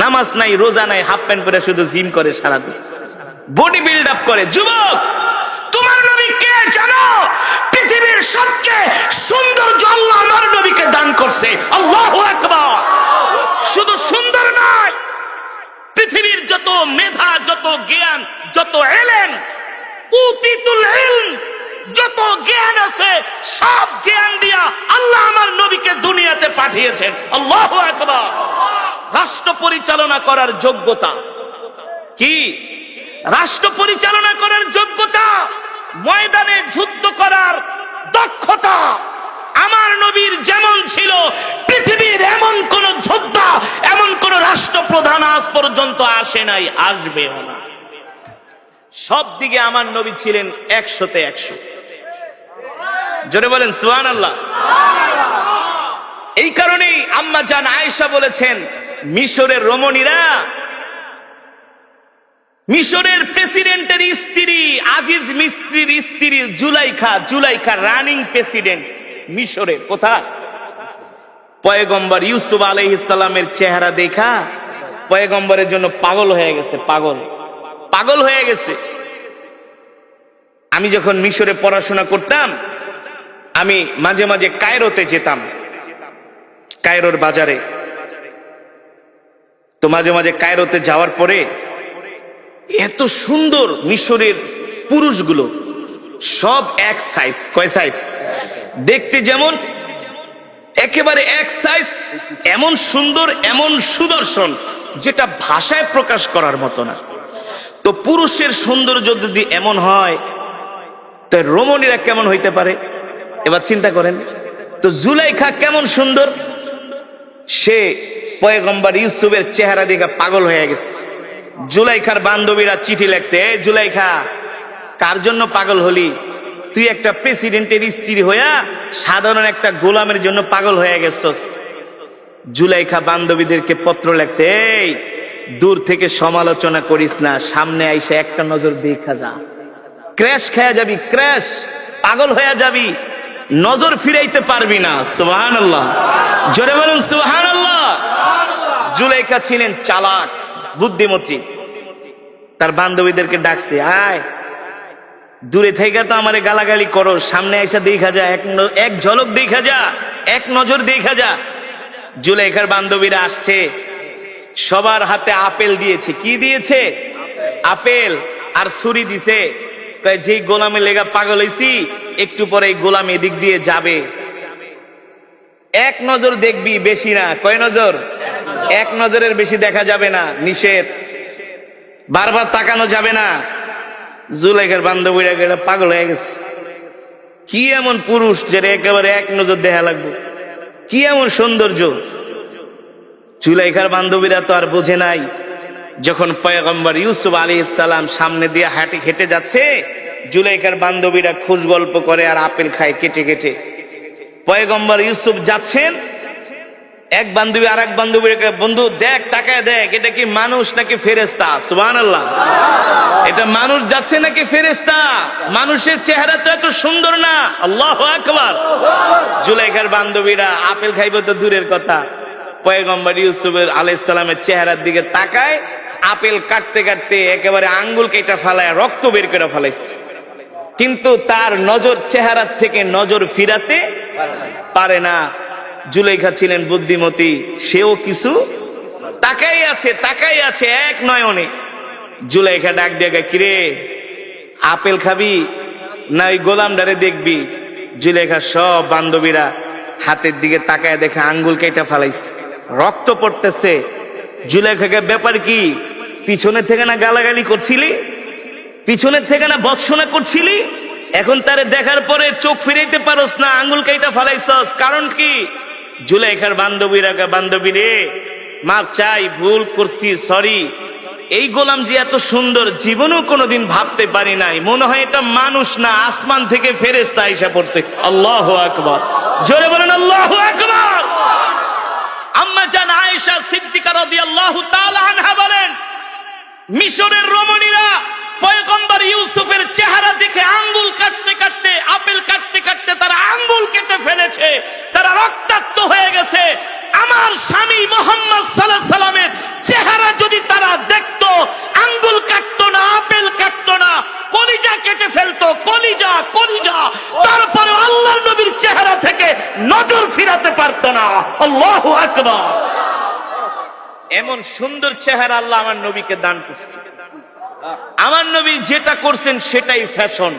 নামাজ নাই, রোজা নাই, হাফ প্যান্ট পরে শুধু জিম করে সারাদিন, বডি বিল্ড আপ করে। যুবক, তোমার নবী কে জানো? পৃথিবীর সবচেয়ে সুন্দর করছে। আল্লাহু আকবার। শুধু সুন্দর নয়, পৃথিবীর যত মেধা, যত জ্ঞান, যত ইলম, উতিতুল ইলম, যত জ্ঞান আছে সব জ্ঞান দিয়া আল্লাহ আমার নবীকে দুনিয়াতে পাঠিয়েছেন। আল্লাহু আকবার। রাষ্ট্র পরিচালনা করার যোগ্যতা কি? রাষ্ট্র পরিচালনা করার যোগ্যতা, ময়দানে যুদ্ধ করার দক্ষতা আমার নবীর যেমন ছিল, পৃথিবীর এমন কোন যোদ্ধা, এমন কোন রাষ্ট্রপ্রধান আজ পর্যন্ত আসে নাই, আসবেও না। সব দিকে আমার নবী ছিলেন 100-তে 100। জোরে বলেন সুবহানাল্লাহ। এই কারণেই আম্মা জান আয়েশা বলেছেন, মিশরের রমণীরা, মিশরের প্রেসিডেন্টের স্ত্রী, আজিজ মিস্ত্রির স্ত্রী জুলাইখা রানিং প্রেসিডেন্ট মিশরে। কোথায়? পয়গম্বর ইউসুফ আলাইহিস সালামের চেহারা দেখা পয়গম্বরের জন্য পাগল হয়ে গেছে, পাগল হয়ে গেছে। আমি যখন মিশরে পড়াশোনা করতাম, আমি মাঝে মাঝে কায়রোতে যেতাম, কায়রোর বাজারে। তো মাঝে মাঝে কায়রোতে যাওয়ার পরে এত সুন্দর মিশরের পুরুষগুলো, সব এক সাইজ। কয় সাইজ? দেখতে যেমন একেবারে এক সাইজ, এমন সুন্দর, এমন সুদর্শন, যেটা ভাষায় প্রকাশ করার মতো না। তো পুরুষের সৌন্দর্য যদি এমন হয়, তো রমণীরা কেমন হইতে পারে? এবার চিন্তা করেন তো, জুলাইখা কেমন সুন্দর। সে পয়গম্বর ইউসুফের চেহারা দেখে পাগল হয়ে গেছে। জুলাইখার বান্ধবীরা চিঠি লেখছে, এ জুলাইখা, কার জন্য পাগল হলি? তুই একটা প্রেসিডেন্টের স্ত্রী হইয়া সাধারণ একটা গোলামের জন্য পাগল হয়ে গেছস। জুলাইখা বান্ধবীদেরকে পত্র লেখছে, এই দূর থেকে সমালোচনা করিস না, সামনে আইসা একটা নজর দেখা যা, ক্র্যাশ খেয়ে যাবি, ক্র্যাশ, পাগল হয়ে যাবি, নজর ফিরাইতে পারবি না। সুবহানাল্লাহ। জোরে বলুন সুবহানাল্লাহ। জুলাইখা ছিলেন চালাক, বুদ্ধিমতী। তার বান্ধবীদেরকে ডাকছে, আয়, দূরে থেকে তো আমারে গালাগালি করো, সামনে এসে দেখা যা, এক ঝলক দেখা যা, এক নজর দেখা যা। জুলাইখার বান্ধবীরা আসছে, সবার হাতে আপেল দিয়েছে। কি দিয়েছে? আপেল আর ছুরি দিছে। যে গোলামে লেগা পাগল হইছি, একটু পরে এই গোলাম এদিক দিয়ে যাবে, এক নজর দেখবি, বেশি না। কয় নজর? এক নজরের বেশি দেখা যাবে না, নিষেধ, বারবার তাকানো যাবে না। জুলাইখার বান্ধবীরা গেলে পাগল হয়ে গেছে। কি এমন পুরুষ যেটা একেবারে এক নজর দেখা লাগবে? কি এমন সৌন্দর্য? জুলাইখার বান্ধবীরা তো আর বোঝে নাই, যখন পয়গম্বর ইউসুফ আলাইহিস সালাম সামনে দিয়ে হেঁটে যাচ্ছে, জুলাইখার বান্ধবীরা খুশ গল্প করে আর আপেল খায় কেটে কেটে। পয়গম্বর ইউসুফ যাচ্ছেন, এক বান্ধবী আর এক বান্ধবীকে, বন্ধু দেখ, তাকায় দেখ, এটা কি মানুষ নাকি ফেরেশতা? সুবহানাল্লাহ। এটা মানুষ যাচ্ছে নাকি ফেরেশতা? মানুষের চেহারা তো এত সুন্দর না। আল্লাহু আকবার। জুলাইখার বান্ধবীরা আপেল খাইবে তো দূরের কথা, পয়গম্বর ইউসুফ আলাইহিস সালামের চেহারার দিকে তাকায়, আপেল কাটতে কাটতে একেবারে আঙ্গুল কেটে ফেলায় রক্ত বের করে ফেলাইছে। কিন্তু তার নজর চেহারার থেকে নজর ফিরাতে পারে না। জুলাইখা ছিলেন বুদ্ধিমতী, সেও কিছু তাকাই আছে এক নয়নে। জুলাইখা ডাক দিয়ে, কিরে, আপেল খাবি না ওই গোলামডারে দেখবি? জুলাইখা সব বান্ধবীরা হাতের দিকে তাকায় দেখে আঙ্গুল কেটে ফেলাইছে, রক্ত পড়তেছে। জুলাইখাকে, ব্যাপার কি? পিছনের থেকে না গালাগালি করছিলি, পিছনের থেকে না ভৎসনা করছিলি, এখন তারে দেখার পরে চোখ ফিরাইতে পারস না, আঙ্গুল কেটে ফেলাইছস, কারণ কি? জুলাইখার বান্ধবীরা, বান্ধবী রে, মাপ চাই, ভুল করছি, সরি। এই গোলাম যে এত সুন্দর জীবনেও কোনোদিন ভাবতে পারি নাই, মনে হয় এটা মানুষ না, আসমান থেকে ফেরেশতা আইসা পড়ছে। আল্লাহু আকবার। জোরে বলেন আল্লাহু আকবার। আম্মা জান আয়েশা সিদ্দিকা রাদিয়াল্লাহু তাআলা আনহা বলেন, মিশরের রমণীরা পয়গম্বর ইউসুফের চেহারা দেখে আঙ্গুল কাটতে কাটতে, আপেল কাটতে কাটতে তারা আঙ্গুল কেটে ফেলেছে, তারা রক্তাক্ত হয়ে গেছে। আমার স্বামী মুহাম্মদ সাল্লাল্লাহু আলাইহি সাল্লামের চেহারা যদি তারা দেখতো, আঙ্গুল কাটতো না, আপেল কাটতো না, কলিজা কেটে ফেলতো। কলিজা কলিজা, তারপরে আল্লাহর নবীর চেহারা থেকে নজর ফিরাতে পারতো না। আল্লাহু আকবার। এমন সুন্দর চেহারা আল্লাহ আমার নবীকে দান করছে। আমার নবী যেটা করছেন সেটাই ফ্যাশন।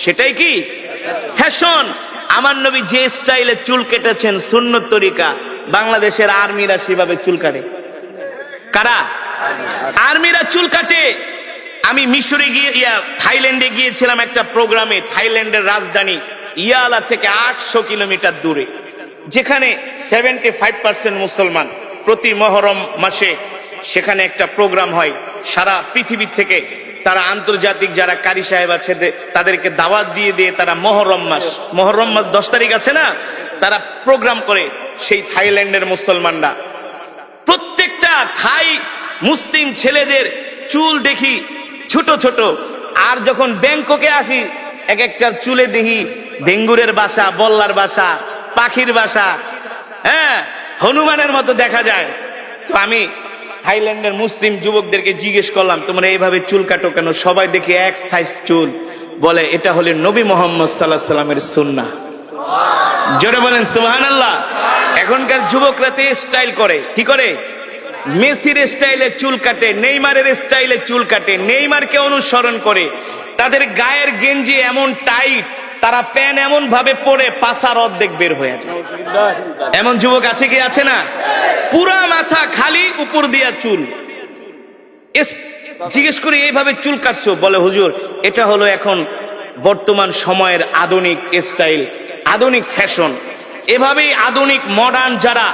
সেটাই কি ফ্যাশন। আমার নবী যে স্টাইলে চুল কেটেছেন সুন্নত তরিকা, বাংলাদেশের আর্মিরা সেভাবে চুল কাটে। কারা? আর্মিরা চুল কাটে। আমি মিশরে গিয়ে থাইল্যান্ডে গিয়েছিলাম একটা প্রোগ্রামে। থাইল্যান্ডের রাজধানী ইয়ালা থেকে 800 কিলোমিটার দূরে, যেখানে 75% মুসলমান। প্রতি মহরম মাসে সেখানে একটা প্রোগ্রাম হয়। সারা পৃথিবী থেকে তারা আন্তর্জাতিক যারা কারি সাহেব আছে তাদেরকে দাওয়াত দিয়ে দিয়ে তারা মহরম মাস 10 তারিখ আছে না, তারা প্রোগ্রাম করে। সেই থাইল্যান্ডের মুসলমানরা প্রত্যেকটা থাই মুসলিম ছেলেদের চুল দেখি ছোট ছোট। আর যখন ব্যাংককে আসি এক একটার চুলে দেখি ডেঙ্গুরের বাসা, বল্লার বাসা, পাখির বাসা, হ্যাঁ হনুমানের মতো দেখা যায়। তো আমি থাইল্যান্ডের মুসলিম যুবকদেরকে জিজ্ঞেস করলাম, তোমরা এইভাবে চুল কাটো কেন? সবাই দেখি এক সাইজ চুল। বলে এটা হলে নবী মোহাম্মদ সাল্লাল্লাহু আলাইহি ওয়াসাল্লামের সুন্নাহ। জোরে বলেন সুবহানাল্লাহ। এখনকার যুবকরা তো স্টাইল করে, কি করে? মেসির স্টাইলে চুল কাটে, নেইমারের স্টাইলে চুল কাটে, নেইমারকে অনুসরণ করে। তাদের গায়ের গেঞ্জি এমন টাইট, তারা প্যান এমন ভাবে পরে পাছার অর্ধেক বের হয়ে যায়। এমন যুবক আছে কি আছে না? পুরা মাথা খালি, উপর দিয়া চুল। জিজ্ঞেস করি এইভাবে চুল কাটছো? বলে হুজুর এটা হলো এখন বর্তমান সময়ের আধুনিক স্টাইল, আধুনিক ফ্যাশন। এভাবেই আধুনিক মডার্ন যারা,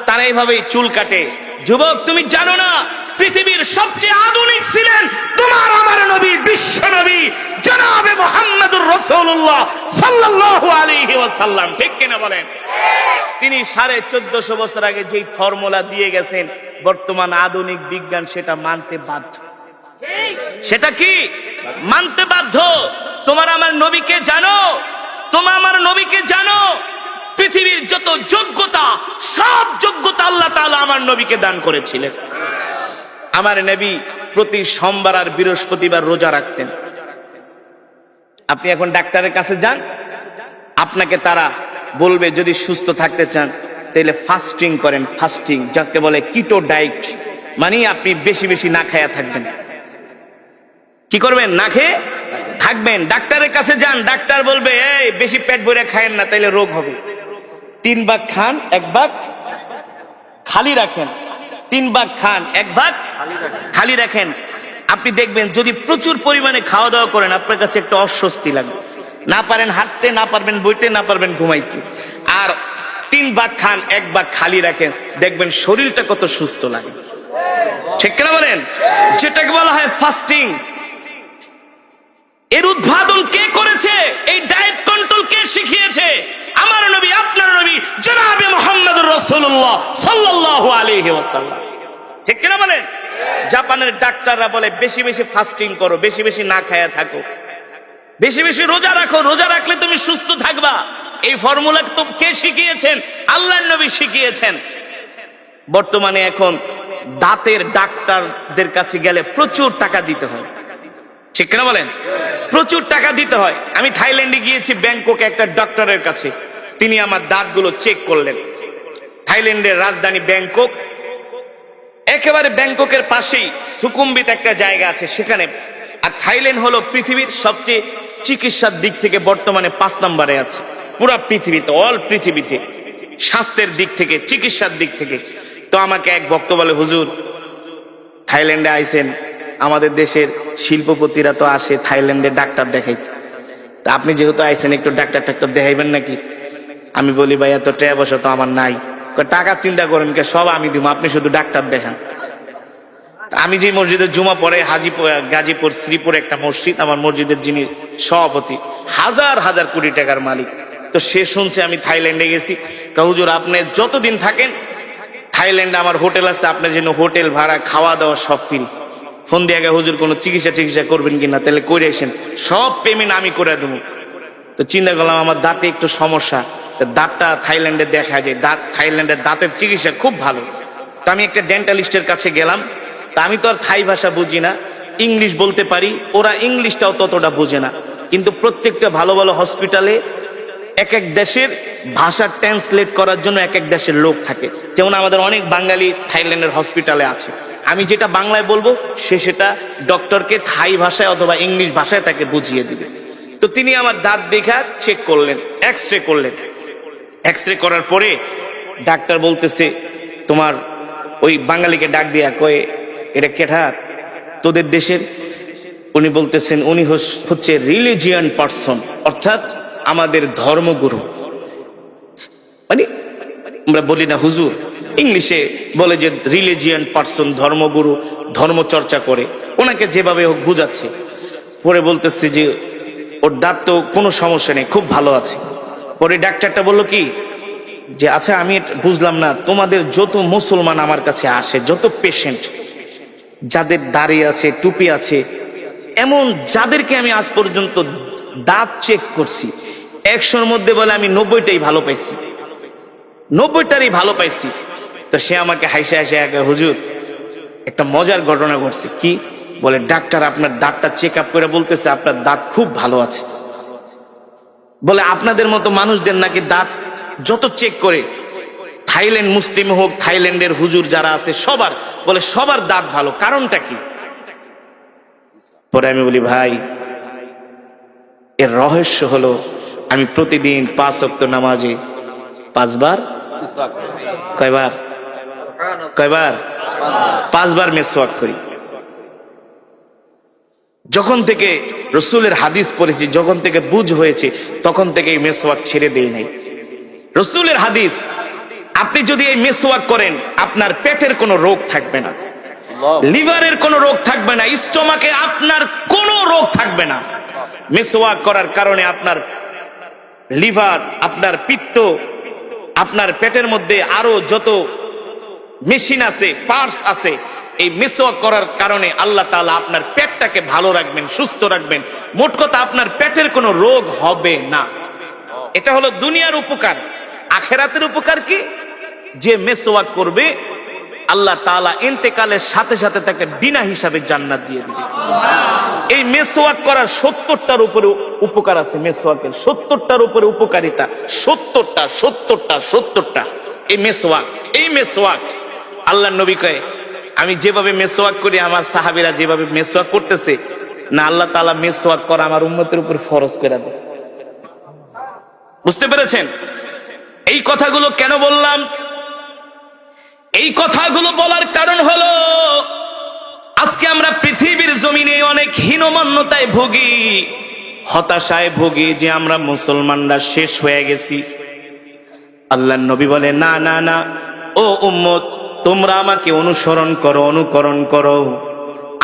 তারা এইভাবেই চুল কাটে। যুবক তুমি জানো না পৃথিবীর সবচেয়ে আধুনিক ছিলেন তোমার আমার নবী, বিশ্ব নবী জনাবে মুহাম্মদুর রাসূলুল্লাহ সাল্লাল্লাহু আলাইহি ওয়াসাল্লাম। ঠিক কিনা বলেন? তিনি 1450 বছর আগে যেই ফর্মুলা দিয়ে গেছেন, বর্তমান আধুনিক বিজ্ঞান সেটা মানতে বাধ্য। সেটা কি? মানতে বাধ্য। তোমার আমার নবীকে জানো, তোমার আমার নবীকে জানো। পৃথিবীর যত যোগ্যতা, সব যোগ্যতা আল্লাহ তাআলা আমার নবীকে দান করেছিলেন। আমার নবী প্রতি সোমবার আর বৃহস্পতিবার রোজা রাখতেন। আপনি এখন ডাক্তারের কাছে যান, আপনাকে তারা বলবে যদি সুস্থ থাকতে চান তাহলে ফাস্টিং করেন। ফাস্টিং যাকে বলে কিটো ডায়েট, মানে আপনি বেশি বেশি না খায়া থাকবেন। কি করবেন? না খেয়ে থাকবেন। ডাক্তারের কাছে যান, ডাক্তার বলবে এই বেশি পেট ভরে খায়েন না, তাইলে রোগ হবে। 3 ভাগ খান, 1 ভাগ খালি রাখেন। 3 ভাগ খান, 1 ভাগ খালি রাখেন। আপনি দেখবেন যদি প্রচুর পরিমাণে খাওয়া দাওয়া করেন, আপনার কাছে একটা অস্বস্তি লাগবে। না পারেন হাঁটতে, না পারবেন বইতে, না পারবেন ঘুমাইতে। আর 3 ভাগ খান, 1 ভাগ খালি রাখেন, দেখবেন শরীরটা কত সুস্থ লাগে। ঠিক কিনা বলেন? যেটাকে বলা হয় ফাস্টিং। এর উদ্ভাবন কে করেছে? এই ডায়েট কন্ট্রোল কে শিখিয়েছে? আমার নবী, আপনার নবী জনাবে মুহাম্মদুর রাসূলুল্লাহ সাল্লাল্লাহু আলাইহি ওয়াসাল্লাম। ঠিক কিনা বলেন? জাপানের ডাক্তাররা বলে বেশি বেশি ফাস্টিং করো, বেশি বেশি না খায়া থাকো, বেশি বেশি রোজা রাখো, রোজা রাখলে তুমি সুস্থ থাকবা। এই ফর্মুলা তো কে শিখিয়েছেন? আল্লাহর নবী শিখিয়েছেন। বর্তমানে এখন দাঁতের ডাক্তারদের কাছে গেলে প্রচুর টাকা দিতে হয়। ঠিক কিনা বলেন? প্রচুর টাকা দিতে হয়। আমি থাইল্যান্ডে গিয়েছি, ব্যাংককে একটা ডক্টরের কাছে। তিনি আমার দাঁতগুলো চেক করলেন। থাইল্যান্ডের রাজধানী ব্যাংকক, একেবারে ব্যাংককের পাশেই সুকুম্বিত একটা জায়গা আছে সেখানে। আর থাইল্যান্ড হলো পৃথিবীর সবচেয়ে চিকিৎসার দিক থেকে বর্তমানে 5 নম্বরে আছে পুরা পৃথিবীতে, অল পৃথিবীতে, স্বাস্থ্যের দিক থেকে, চিকিৎসার দিক থেকে। তো আমাকে এক ভক্ত বলে, হুজুর থাইল্যান্ডে আইছেন, আমাদের দেশের শিল্পপতিরা তো আসে থাইল্যান্ডে ডাক্তার দেখাইতে, তা আপনি যেহেতু আইছেন একটু ডাক্তার দেখাইবেন নাকি? আমি বলি ভাই এত টাকা পয়সা তো আমার নাই। টাকা চিন্তা করেন কে, সব আমি দিব, আপনি শুধু ডাক্তার দেখান। আমি যে মসজিদের জুমা পড়ে গাজীপুর শ্রীপুর একটা মসজিদ, আমার মসজিদের যিনি সভাপতি হাজার হাজার কোটি টাকার মালিক, তো সে শুনছে আমি থাইল্যান্ডে গেছি। হুজুর আপনি যতদিন থাকেন থাইল্যান্ডে আমার হোটেল আছে, আপনার জন্য হোটেল ভাড়া, খাওয়া দাওয়া সব ফ্রি। ফোন দিয়ে আগে হুজুর কোনো চিকিৎসা করবেন কিনা, তাহলে করে আসেন, সব পেমেন্ট আমি করে দেবো। তো চিন্তা করলাম আমার দাঁতে একটু সমস্যা, দাঁতটা থাইল্যান্ডে দেখা যায়, থাইল্যান্ডের দাঁতের চিকিৎসা খুব ভালো। তো আমি একটা ডেন্টালিস্টের কাছে গেলাম। তা আমি তো আর থাই ভাষা বুঝি না, ইংলিশ বলতে পারি, ওরা ইংলিশটাও ততটা বোঝে না। কিন্তু প্রত্যেকটা ভালো ভালো হসপিটালে এক এক দেশের ভাষা ট্রান্সলেট করার জন্য এক এক দেশের লোক থাকে। যেমন আমাদের অনেক বাঙালি থাইল্যান্ডের হসপিটালে আছে, আমি যেটা বাংলায় বলবো সে সেটা ডক্টরকে থাই ভাষায় অথবা ইংলিশ ভাষায় তাকে বুঝিয়ে দিবে। তো তিনি আমার দাঁত দেখা চেক করলেন, এক্স রে করলেন। এক্স রে করার পরে ডাক্তার বলতেছে, তোমার ওই বাঙালিকে ডাক দিয়া কয়ে, এটা কেঠা তোদের দেশের? উনি বলতেছেন উনি হচ্ছে রিলিজিয়ান পার্সন, অর্থাৎ আমাদের ধর্মগুরু। মানে আমরা বলি না হুজুর, ইংলিশে বলে যে রিলিজিয়ান পার্সন, ধর্মগুরু, ধর্ম চর্চা করে, ওনাকে যেভাবে হোক বুঝাচ্ছে। পরে বলতেছে যে ওর দাঁত তো কোনো সমস্যা নেই, খুব ভালো আছে। পরে ডাক্তারটা বলল কি যে আচ্ছা আমি বুঝলাম না, তোমাদের যত মুসলমান আমার কাছে আসে, যত পেশেন্ট যাদের দাড়ি আছে, টুপি আছে, এমন যাদেরকে আমি আজ পর্যন্ত দাঁত চেক করছি, 100-র মধ্যে বলে আমি 90টাই ভালো পাইছি, 90টারই ভালো পাইছি। তো সে আমাকে হাসে হাসে হুজুর একটা মজার ঘটনা ঘটছে। কি বলে? ডাক্তার আপনার দাঁতটা চেক আপ করে বলতেছে আপনার দাঁত খুব ভালো আছে। বলে আপনাদের মতো মানুষদের নাকি দাঁত যত চেক করে, থাইল্যান্ড মুসলিম হোক, থাইল্যান্ডের হুজুর যারা আছে সবার, বলে সবার দাঁত ভালো, কারণটা কি? পরে আমি বলি ভাই, এর রহস্য হলো আমি প্রতিদিন 5 ওয়াক্ত নামাজে 5 বার, কয়বার? 5 বার মেসওয়াক করি। যখন থেকে রসুলের হাদিস পড়েছি, যখন থেকে বুঝ হয়েছে, তখন থেকে এই মেসওয়াক ছেড়ে দেই নাই। রসুলের হাদিস, আপনি যদি এই মেসওয়াক করেন আপনার পেটের কোনো রোগ থাকবে না, লিভারের কোনো রোগ থাকবে না, স্টোমাকে আপনার কোনো রোগ থাকবে না। মেসওয়াক করার কারণে আপনার লিভার, আপনার পিত্ত, আপনার পেটের মধ্যে আরো যত মেশিন আছে, পার্টস আছে, এই মেসওয়াক করার কারণে আল্লাহ তাআলা আপনার পেটটাকে ভালো রাখবেন, সুস্থ রাখবেন। মোট কথা আপনার পেটের কোনো রোগ হবে না। এটা হলো দুনিয়ার উপকার। আখিরাতের উপকার কি? যে মেসওয়াক করবে আল্লাহ তাআলা ইন্তেকালের সাথে সাথে তাকে বিনা হিসাবে জান্নাত দিয়ে দিবে। এই মেসওয়াক করার 70টার উপরে উপকার আছে। মেসওয়াকের 70টার উপরে উপকারিতা, 70টা এই মেসওয়াক আল্লাহর নবী কয়, আমি যেভাবে মেসওয়াক করি, আমার সাহাবীরা যেভাবে মেসওয়াক করতেছে না, আল্লাহ তাআলা মেসওয়াক করা আমার উম্মতের উপর ফরজ করে দেয়। বুঝতে পেরেছেন? এই কথাগুলো কেন বললাম? এই কথাগুলো বলার কারণ হলো আজকে আমরা পৃথিবীর জমিনে অনেক হীনমন্যতায় ভুগি, হতাশায় ভুগি যে আমরা মুসলমানরা শেষ হয়ে গেছি। আল্লাহর নবী বলে, না না না, ও উম্মত, তোমরা আমাকে অনুকরণ করো।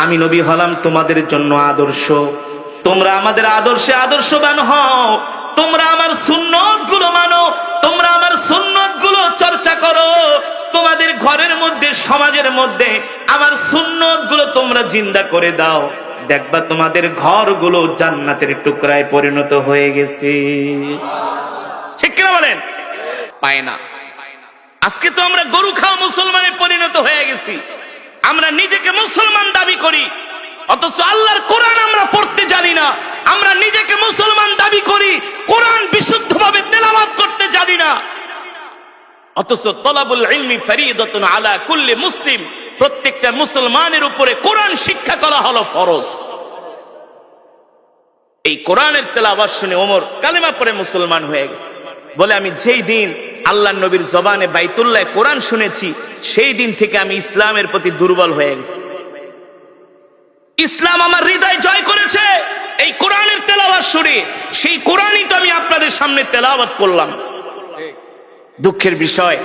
আমি নবী হলাম তোমাদের জন্য আদর্শ, তোমরা আমাদের আদর্শে আদর্শবান হও। তোমরা আমার সুন্নত গুলো মানো, তোমরা আমার সুন্নত গুলো চর্চা করো। তোমাদের ঘরের মধ্যে, সমাজের মধ্যে আমার সুন্নত গুলো তোমরা জিন্দা করে দাও। দেখবা তোমাদের ঘরগুলো জান্নাতের টুকরায় পরিণত হয়ে গেছে। ঠিক কিনা বলেন? পায় না। আজকে তো আমরা গরু খাওয়া মুসলমানে পরিণত হয়ে গেছি। আমরা নিজেকে মুসলমান দাবি করি, অথচ আল্লাহর কোরআন আমরা পড়তে জানি না। আমরা নিজেকে মুসলমান দাবি করি, কোরআন বিশুদ্ধভাবে তেলাওয়াত করতে জানি না। অথচ তলাবুল ইলমি ফরিদাতুন আলা কুল্লি মুসলিম, প্রত্যেকটা মুসলমানের উপরে কোরআন শিক্ষা করা হলো ফরজ। এই কোরআনের তেলাওয়াত শুনে ওমর কালেমা পড়ে মুসলমান হয়ে গেছে। বলে আমি যেই দিন আল্লাহর নবীর জবানে বাইতুল্লাহ কোরআন শুনেছি, সেই দিন থেকে আমি ইসলামের প্রতি দুর্বল হয়ে গেছি। ইসলাম আমার হৃদয় জয় করেছে এই কোরআনের তেলাওয়াত শুনে। সেই কোরআনই তো আমি আপনাদের সামনে তেলাওয়াত করলাম। দুঃখের বিষয়,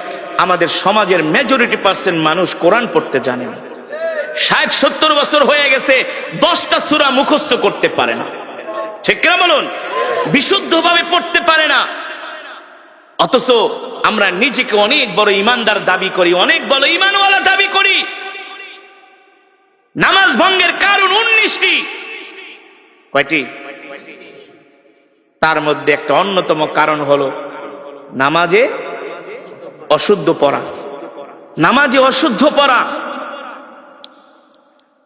আমাদের সমাজের মেজরিটি পার্সেন্ট মানুষ কোরআন পড়তে জানে না। 60-70 বছর হয়ে গেছে, 10টা সূরা মুখস্থ করতে পারে না। ঠিক কিনা বলুন? বিশুদ্ধভাবে পড়তে পারে না। অথচ আমরা নিজেকে অনেক বড় ইমানদার দাবি করি, অনেক বড় ইমানওয়ালা দাবি করি। নামাজ ভঙ্গের কারণ 19টি। কয়টি? তার মধ্যে একটা অন্যতম কারণ হলো নামাজে অশুদ্ধ পড়া। নামাজে অশুদ্ধ পড়া।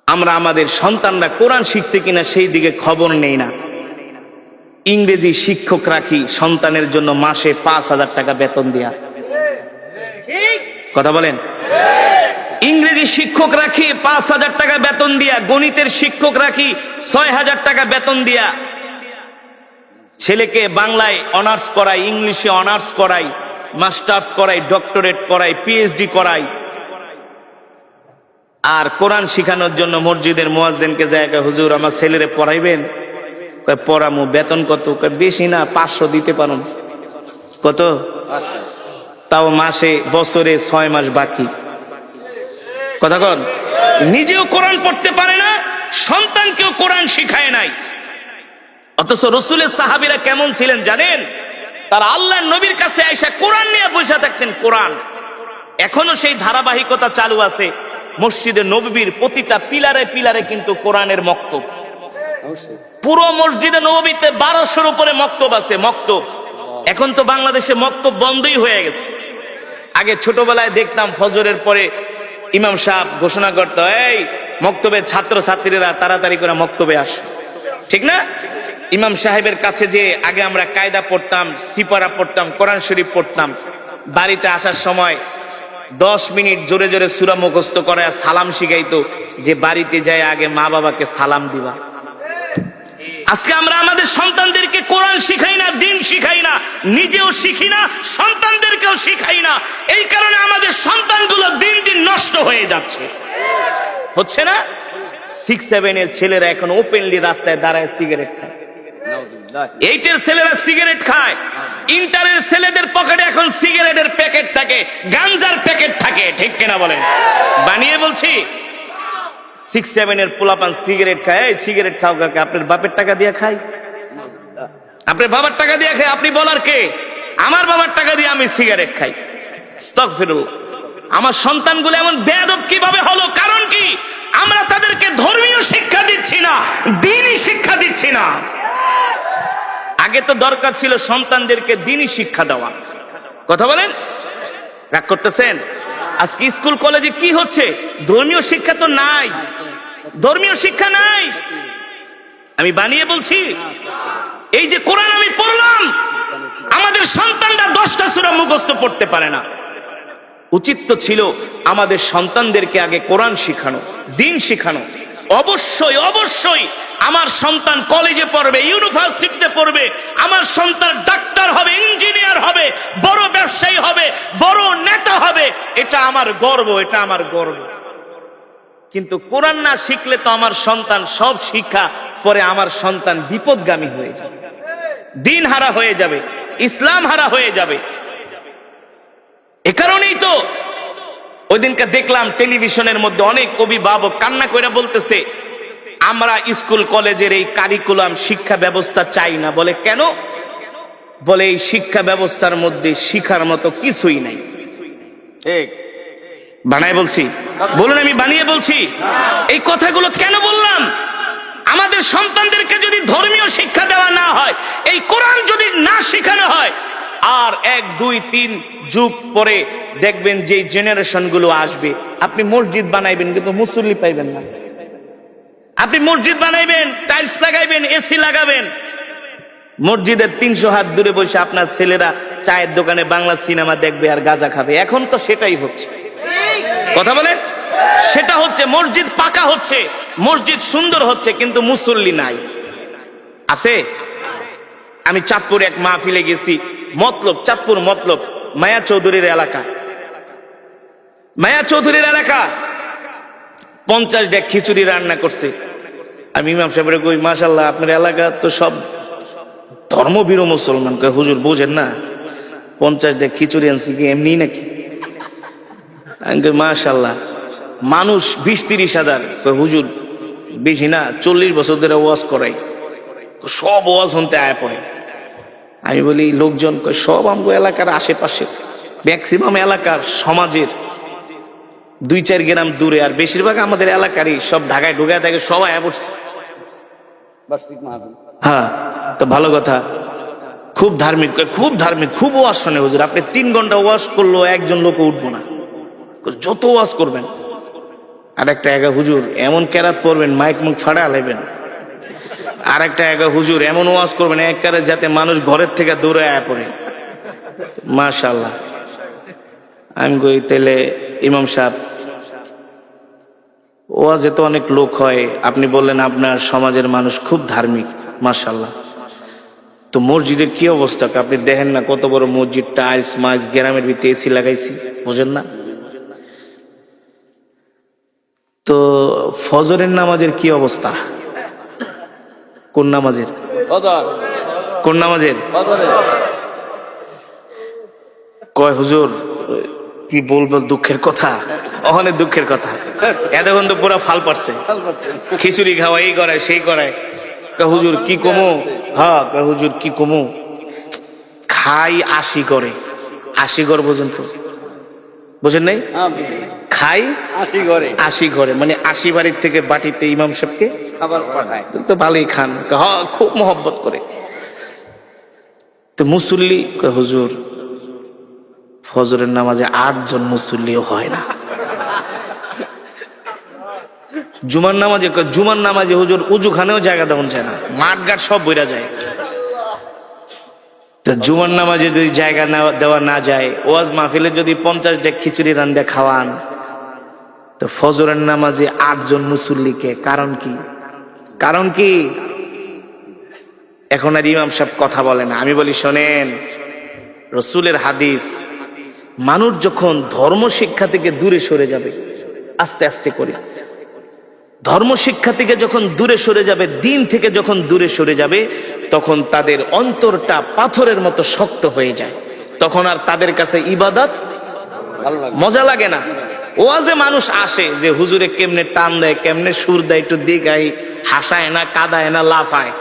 আমরা আমাদের সন্তানরা কোরআন শিখছে কিনা সেই দিকে খবর নেই না। ইংরেজি শিক্ষক রাখি সন্তানের জন্য মাসে 5,000 টাকা বেতন দিয়া। কথা বলেন। ইংরেজি শিক্ষক রাখি 5,000 টাকা বেতন দিয়া, গণিতের শিক্ষক রাখি 6,000 টাকা বেতন দিয়া, ছেলেকে বাংলায় অনার্স করাই, ইংলিশে অনার্স করাই, মাস্টার্স করাই, ডক্টরেট করাই, পিএইচডি করাই। আর কোরআন শিখানোর জন্য মসজিদের মুয়াজ্জিনকে জায়গা, হুজুর আমার ছেলেরে পড়াইবেন? কয় পড়ামু। বেতন কত? কয় বেশি না, 500 দিতে পারুন। কত? তাও মাসে, বছরে 6 মাস বাকি। কথা কন। নিজেও কোরআন পড়তে পারে না, সন্তানকেও কোরআন শিখায় নাই। অথচ রসুলের সাহাবীরা কেমন ছিলেন জানেন? তারা আল্লাহর নবীর কাছে আইসা কোরআন নিয়ে বসে থাকতেন। কোরআন এখনো সেই ধারাবাহিকতা চালু আছে। মসজিদে নববীর প্রতিটা পিলারে পিলারে কিন্তু কোরআনের মক্তব। পুরো মসজিদে নববীতে 1200-র উপরে মক্তব আছে। মক্তব এখন তো বাংলাদেশে মক্তব বন্ধই হয়ে গেছে। আগে ছোটবেলায় দেখতাম ফজরের পরে ইমাম সাহেব ঘোষণা করতো, এই মক্তবের ছাত্র ছাত্রীরা তাড়াতাড়ি করে মক্তবে আসো। ঠিক না? ইমাম সাহেবের কাছে যে আগে আমরা কায়দা পড়তাম, সিপারা পড়তাম, কোরআন শরীফ পড়তাম। বাড়িতে আসার সময় 10 মিনিট জোরে জোরে সূরা মুখস্থ করে সালাম শিখাইতো, যে বাড়িতে যায় আগে মা বাবাকে সালাম দিবা। আজকে আমরা আমাদের সন্তানদেরকে কোরআন শিখাই না, দিন শিখাই না, নিজেও শিখি না, সন্তানদেরকেও শিখাই না। এই কারণে আমাদের সন্তানগুলো দিন দিন নষ্ট হয়ে যাচ্ছে। হচ্ছে না? 6-7 এর ছেলেরা এখন ওপেনলি রাস্তায় দাঁড়ায় সিগারেট খায়। 8 এর ছেলেরা সিগারেট খায়। ইন্টারের ছেলেদের পকেটে এখন সিগারেটের প্যাকেট থাকে, গাঞ্জার প্যাকেট থাকে। ঠিক কিনা বলেন? বানিয়ে বলছি। 6-7 এর পোলাপান সিগারেট খায়। এই সিগারেট খাও কাকে? আপনার বাপের টাকা দিয়ে খাই? আপনার বাবার টাকা দিয়ে খাই? আপনি বলার কে? আমার বাবার টাকা দিয়ে আমি সিগারেট খাই। আস্তাগফিরুল্লাহ। আমার সন্তানগুলো এমন বেয়াদব কিভাবে হলো? কারণ কি? আমরা তাদেরকে ধর্মীয় শিক্ষা দিচ্ছি না, দ্বীনি শিক্ষা দিচ্ছি না। আগে তো দরকার ছিল সন্তানদেরকে দ্বীনি শিক্ষা দেওয়া। কথা বলেন? রাগ করতেছেন? আজকে স্কুল কলেজে কি হচ্ছে? ধর্মীয় শিক্ষা তো নাই, ধর্মীয় শিক্ষা নাই। আমি বানিয়ে বলছি। এই যে কোরআন আমি পড়লাম, আমাদের সন্তানরা 10টা সূরা মুখস্থ পড়তে পারে না। উচিত তো ছিল আমাদের সন্তানদেরকে আগে কোরআন শিখানো, দিন শিখানো। অবশ্যই অবশ্যই আমার সন্তান কলেজে পড়বে, ইউনিভার্সিটিতে পড়বে, আমার সন্তান ডাক্তার হবে, ইঞ্জিনিয়ার হবে, বড় ব্যবসায়ী হবে, বড় নেতা হবে। এটা আমার গর্ব, এটা আমার গর্ব। কিন্তু কোরআন না শিখলে তো আমার সন্তান সব শিক্ষা পরে আমার সন্তান বিপদগামী হয়ে যাবে, দিন হারা হয়ে যাবে, ইসলাম হারা হয়ে যাবে। এ কারণেই তো ওই দিনকে দেখলাম টেলিভিশনের মধ্যে অনেক অভিভাবক কান্না করে বলতেছে, আমরা স্কুল কলেজের এই কারিকুলাম শিক্ষা ব্যবস্থা চাই না। বলে কেন? বলে এই শিক্ষা ব্যবস্থার মধ্যে শিখার মতো কিছুই নাই। ঠিক বানায় বলছি? বলুন আমি বানিয়ে বলছি? এই কথাগুলো কেন বললাম? আমাদের সন্তানদেরকে যদি ধর্মীয় শিক্ষা দেওয়া না হয়, এই কোরআন যদি না শেখানো হয়, আর 1, 2, 3 যুগ পরে দেখবেন যে জেনারেশন গুলো আসবে, আপনি মসজিদ বানাইবেন কিন্তু মুসল্লি পাইবেন না। আপনি মসজিদ বানাইবেন, টাইলস লাগাইবেন, এসি লাগাবেন, মসজিদের 300 হাত দূরে বসে আপনার ছেলেরা চায়ের দোকানে বাংলা সিনেমা দেখবে আর গাঁজা খাবে। এখন তো সেটাই হচ্ছে। কথা বলেন? সেটা হচ্ছে। মসজিদ পাকা হচ্ছে, মসজিদ সুন্দর হচ্ছে, কিন্তু মুসল্লি নাই। আছে? আমি চাঁদপুর এক মাহফিলে গেছি, মতলব, চাঁদপুর মতলব, মায়া চৌধুরীর এলাকা। মায়া চৌধুরীর এলাকা 50 ডেক খিচুড়ি রান্না করছে। আমি ইমাম সাহেবের কই, মাশাআল্লাহ আপনার এলাকা তো সব ধর্মভীরু মুসলমান। কয় হুজুর বুঝেন না, 50 ডেক খিচুড়ি আনছি কি এমনি নাকি? আমি কই মাশাআল্লাহ। মানুষ 20-30 হাজার। কয় হুজুর বেশি না, 40 বছর ধরে ওয়াজ করাই, সব ওয়াজ শুনতে আয়া পড়ে। আমি বলি লোকজন? কয় সব আমগো এলাকার আশেপাশে, ম্যাক্সিমাম এলাকার সমাজের 2-4 গ্রাম দূরে, আর বেশিরভাগ আমাদের এলাকারই, সব ঢাকায় ঢুকে থাকে, সবাই আয়া পড়ছে। হ্যাঁ, তো ভালো কথা। খুব ধার্মিক, খুব ধার্মিক, খুব ওয়াজ শোনে হুজুর। আপনি 3 ঘন্টা ওয়াজ করলো একজন লোক উঠবো না, যত ওয়াজ করবেন। আর একটা হুজুর এমন কেরাত পড়বেন, মাইক মুখ ফাড়া লাইবেন, আর একটা হুজুর এমন ওয়াজ করবেন একবারে যাতে মানুষ ঘরের থেকে দূরে আয়া পড়ে। মাশাআল্লাহ। আমি কই তাইলে ইমাম সাহেব ওয়াজে তো অনেক লোক হয়, আপনি বললেন আপনার সমাজের মানুষ খুব ধার্মিক, মাশাআল্লাহ, তো মসজিদের কি অবস্থা? আপনি দেখেন না কত বড় মসজিদ, টাইলস মাইলস, গ্রামের ভিতরে এসি লাগাইছি, বুঝেন না? তো ফজরের নামাজের কি অবস্থা? কোন নামাজের? কোন নামাজের? কয় হুজুর কি বলবো, দুঃখের কথা, অনেক দুঃখের কথা। এতক্ষণ তো পুরা ফাল পারছে, খিচুড়ি খাওয়া, এই করায় সেই করায়। হুজুর কি কমু? হ্যাঁ হুজুর কি কমু, খাই 80 করে, 80 ঘর পর্যন্ত, বুঝেন নাই? খাই 80 ঘরে, মানে 80 বাড়ির থেকে বাটিতে ইমাম সাহেবকে খাবার পাঠায়, তো ভালোই খান। হ্যাঁ খুব মহব্বত করে। তো মুসল্লি? হুজুর ফজরের নামাজে 8 জন মুসল্লিও হয় না। জুমার নামাজে হুজুর উজুখানেও জায়গা দেওয়া যায় না, মাঠ ঘাট সব বইরা যায়। তো জুমার নামাজে যদি জায়গা দেওয়া না যায়, ওয়াজ মাহফিলে যদি 50 ডেক খিচুড়ি রান্দে খাওয়ান, তো ফজরের নামাজে 8 জন মুসল্লিকে, কারণ কি? কারণ কি? এখন আর ইমাম সাহেব কথা বলে না। আমি বলি শোনেন, রসুলের হাদিস, মানুষ যখন ধর্ম শিক্ষা থেকে দূরে সরে যাবে, আস্তে আস্তে করে ধর্ম শিক্ষা থেকে যখন দূরে সরে যাবে, দিন থেকে যখন দূরে সরে যাবে, তখন তাদের অন্তরটা পাথরের মতো শক্ত হয়ে যায়। তখন আর তাদের কাছে ইবাদত মজা লাগে না। ওয়াজে মানুষ আসে যে হুজুরে কেমনে টান দেয়, কেমনে সুর দেয়, একটু দিগাই, হাসায় না, কাদায় না, লাফায়,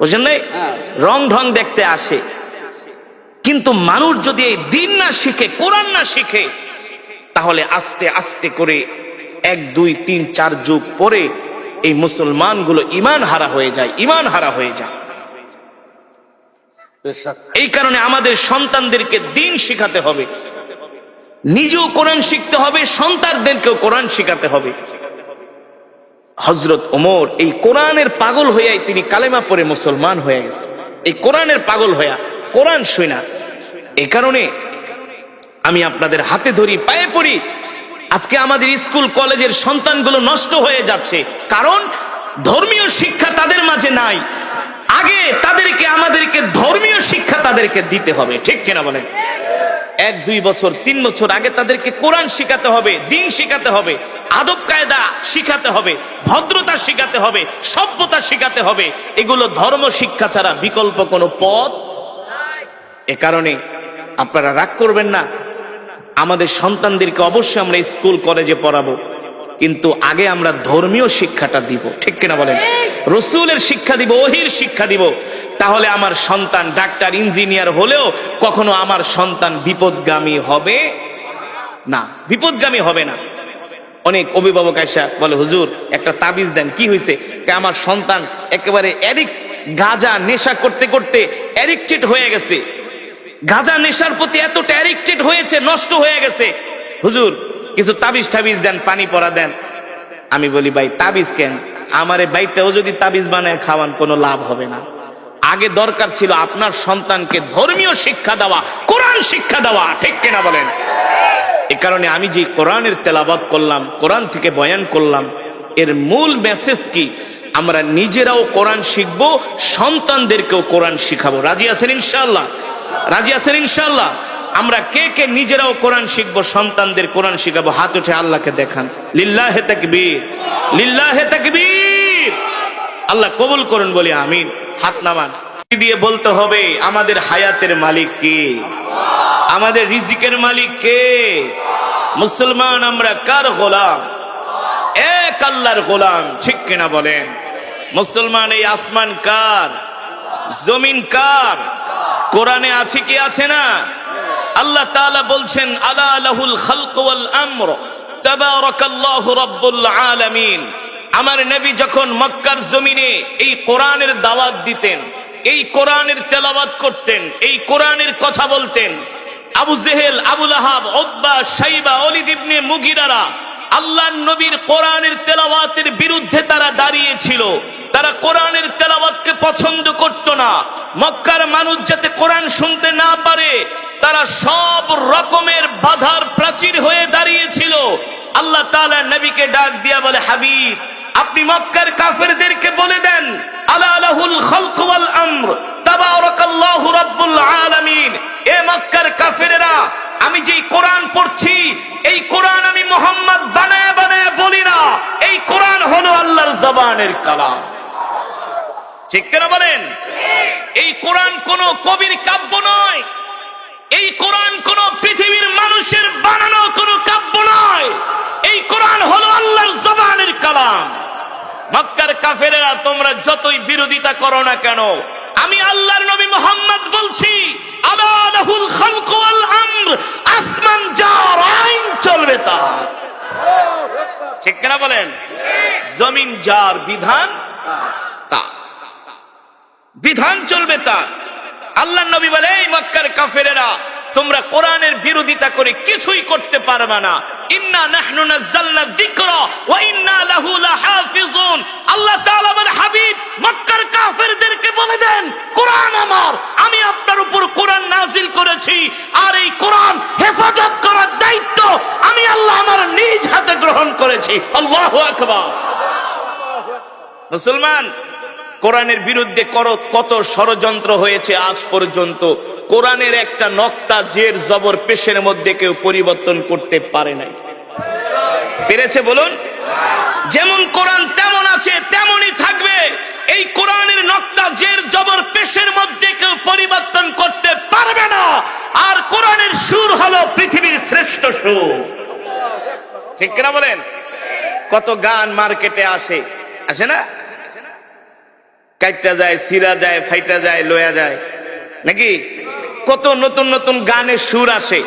বুঝলেন নাই? রং ঢং দেখতে আসে। কিন্তু মানুষ যদি এই দিন না শিখে, কোরআন না শিখে, তাহলে আস্তে আস্তে করে 1, 2, 3, 4 যুগ পরে এই মুসলমানগুলো ঈমান হারা হয়ে যায়, ঈমান হারা হয়ে যায়। এই কারণে আমাদের সন্তানদেরকে দিন শিখাতে হবে, নিজেও কোরআন শিখতে হবে, সন্তানদেরকেও কোরআন শিখাতে হবে। হযরত ওমর এই কোরআনের পাগল হইয়াই তিনি কালেমা পড়ে মুসলমান হয়ে গেছে, এই কোরআনের পাগল হইয়া, কোরআন শুনা। এই কারণে আমি আপনাদের হাতে ধরি, পায়ে পড়ি। আজকে আমাদের স্কুল কলেজের সন্তানগুলো নষ্ট হয়ে যাচ্ছে, কারণ ধর্মীয় শিক্ষা তাদের মাঝে নাই। আগে আমাদেরকে ধর্মীয় শিক্ষা তাদেরকে দিতে হবে, ঠিক কিনা বলেন? 1, 2 বছর 3 বছর আগে তাদেরকে কোরআন শিখাতে হবে, দিন শিখাতে হবে, আদব কায়দা শিখাতে হবে, ভদ্রতা শিখাতে হবে, সভ্যতা শিখাতে হবে। এগুলো ধর্ম শিক্ষা ছাড়া বিকল্প কোনো পথ। এ কারণে আপনারা রাগ করবেন না, আমাদের সন্তানদেরকে অবশ্যই আমরা স্কুল কলেজে পড়াবো, কিন্তু আগে আমরা ধর্মীয় শিক্ষাটা দিব, ঠিক কিনা বলেন? রসুলের শিক্ষা দিব, ওহির শিক্ষা দিব। তাহলে আমার সন্তান ডাক্তার, ইঞ্জিনিয়ার হলেও কখনো আমার সন্তান বিপদগামী হবে না, বিপদগামী হবে না। অনেক অভিভাবক এসে বলে, হুজুর একটা তাবিজ দেন। কি হয়েছে? আমার সন্তান একেবারে গাঁজা নেশা করতে করতে অ্যাডিক্টেড হয়ে গেছে, গাঁজা নেশার প্রতি এতটা অ্যাডিক্টেড হয়েছে, নষ্ট হয়ে গেছে। হুজুর কিছু তাবিজ টাবিজ দেন, পানি পড়া দেন। আমি বলি, ভাই তাবিজ কেন? আমারে বাইকটাও যদি তাবিজ বানায় খাওয়ান, কোনো লাভ হবে না। আগে দরকার ছিল আপনার সন্তানকে ধর্মীয় শিক্ষা দেওয়া, কোরআন শিক্ষা দেওয়া, ঠিক কিনা বলেন? এ কারণে আমি যে কোরআনের তেলাওয়াত করলাম, কোরআন থেকে বয়ান করলাম, এর মূল মেসেজ কি? আমরা নিজেরাও কোরআন শিখবো, সন্তানদেরকেও কোরআন শিখাবো। রাজি আছেন ইনশাআল্লাহ? রাজি আছেন ইনশাআল্লাহ? আমরা কে কে নিজেরাও কোরআন শিখবো, সন্তানদের কোরআন শিখাবো? হাত উঠে আল্লাহকে দেখান। লিল্লাহে তাকবীর, লিল্লাহে তাকবীর। আল্লাহ কবুল করুন, বলি আমিন। হাত নামান দিয়ে বলতে হবে, আমাদের হায়াতের মালিক কে? আমাদের রিজিকের মালিক কে? মুসলমান আমরা কার গোলাম? এক আল্লাহর গোলাম, ঠিক কিনা বলেন? মুসলমান এই আসমান কার? জমিন কার? কোরআনে আছে কি আছে না? আল্লাহ তাআলা বলছেন, আলা লাহুল খালক ওয়াল আমর তাবারাকাল্লাহু রাব্বুল আলামিন। আমার নবী যখন মক্কার জমিনে এই কোরআনের দাওয়াত দিতেন, এই কোরআনের তেলাওয়াত করতেন, এই কোরআনের কথা বলতেন, আবু জেহেল, আবু লাহাব, উতবা, শাইবা, ওলীদ ইবনে মুগিরারা আল্লাহর নবীর কোরআনের তেলাওয়াতের বিরুদ্ধে তারা দাঁড়িয়েছিল। তারা কোরআনের তেলাওয়াতকে পছন্দ করত না। মক্কার মানুষ যাতে কোরআন শুনতে না পারে, তারা সব রকমের বাধার প্রাচীর হয়ে দাঁড়িয়েছিল। আল্লাহ তাআলা নবীকে ডাক দিয়া বলে, হাবিব, আপনি মক্কার কাফেরদেরকে বলে দেন, আলা লাহুল খালক ওয়াল আমর তাবারাকাল্লাহু রাব্বুল আলামিন। এ মক্কার কাফেরেরা, আমি যেই কোরআন পড়ছি, এই কোরআন আমি মুহাম্মদ বানায়া বানায়া বলি না, এই কোরআন হলো আল্লাহর জবানের কালাম। ঠিক কিনা বলেন? এই কোরআন কোন কবির কাব্য নয়, এই কোরআন কোন পৃথিবীর মানুষের বানানো কোন কাব্য নয়, এই কোরআন হলো আল্লাহর জবানের কালাম। মক্কার কাফেরেরা, তোমরা যতই বিরোধিতা করো না কেন, আমি আল্লাহর নবী মুহাম্মদ বলছি, আলা লাহুল খালক ওয়াল আমর, আসমান যার আইন চলবে তার। ঠিক কিনা বলেন? জমিন যার বিধান তার, বিধান চলবে তার। আল্লাহর নবী বলে, এই মক্কার কাফেরেরা, তোমরা কোরআনের বিরোধিতা করে কিছুই করতে পারবে না। ইন্না নাহনু নাযালনা যিকরা ওয়া ইন্না লাহু লাহাফিজুন। আল্লাহ তাআলা বলে, হাবিব, মক্কার কাফেরদেরকে বলে দেন, কোরআন আমার, আমি আপনার উপর কোরআন নাজিল করেছি, আর এই কোরআন হেফাজত করার দায়িত্ব আমি আল্লাহ আমার নিজ হাতে গ্রহণ করেছি। আল্লাহু আকবার। মুসলমান, কোরআনের বিরুদ্ধে কত ষড়যন্ত্র হয়েছে আজ পর্যন্ত। কোরআনের একটা নক্তা জের জবর পেশের মধ্যে কেউ পরিবর্তন করতে পারে নাই। পেরেছে বলুন? যেমন কোরআন তেমন আছে তেমনই থাকবে। এই কোরআনের নক্তা জের জবর পেশের মধ্যে কেউ পরিবর্তন করতে পারবে না। আর কোরআনের সুর হলো পৃথিবীর শ্রেষ্ঠ সুর। ঠিক কিনা বলেন? কত গান মার্কেটে আসে না? কাইটা যায়, সিরা যায়, ফাইটা যায়, লয়া যায়, নাকি? কত নতুন নতুন গানের সুর আসে।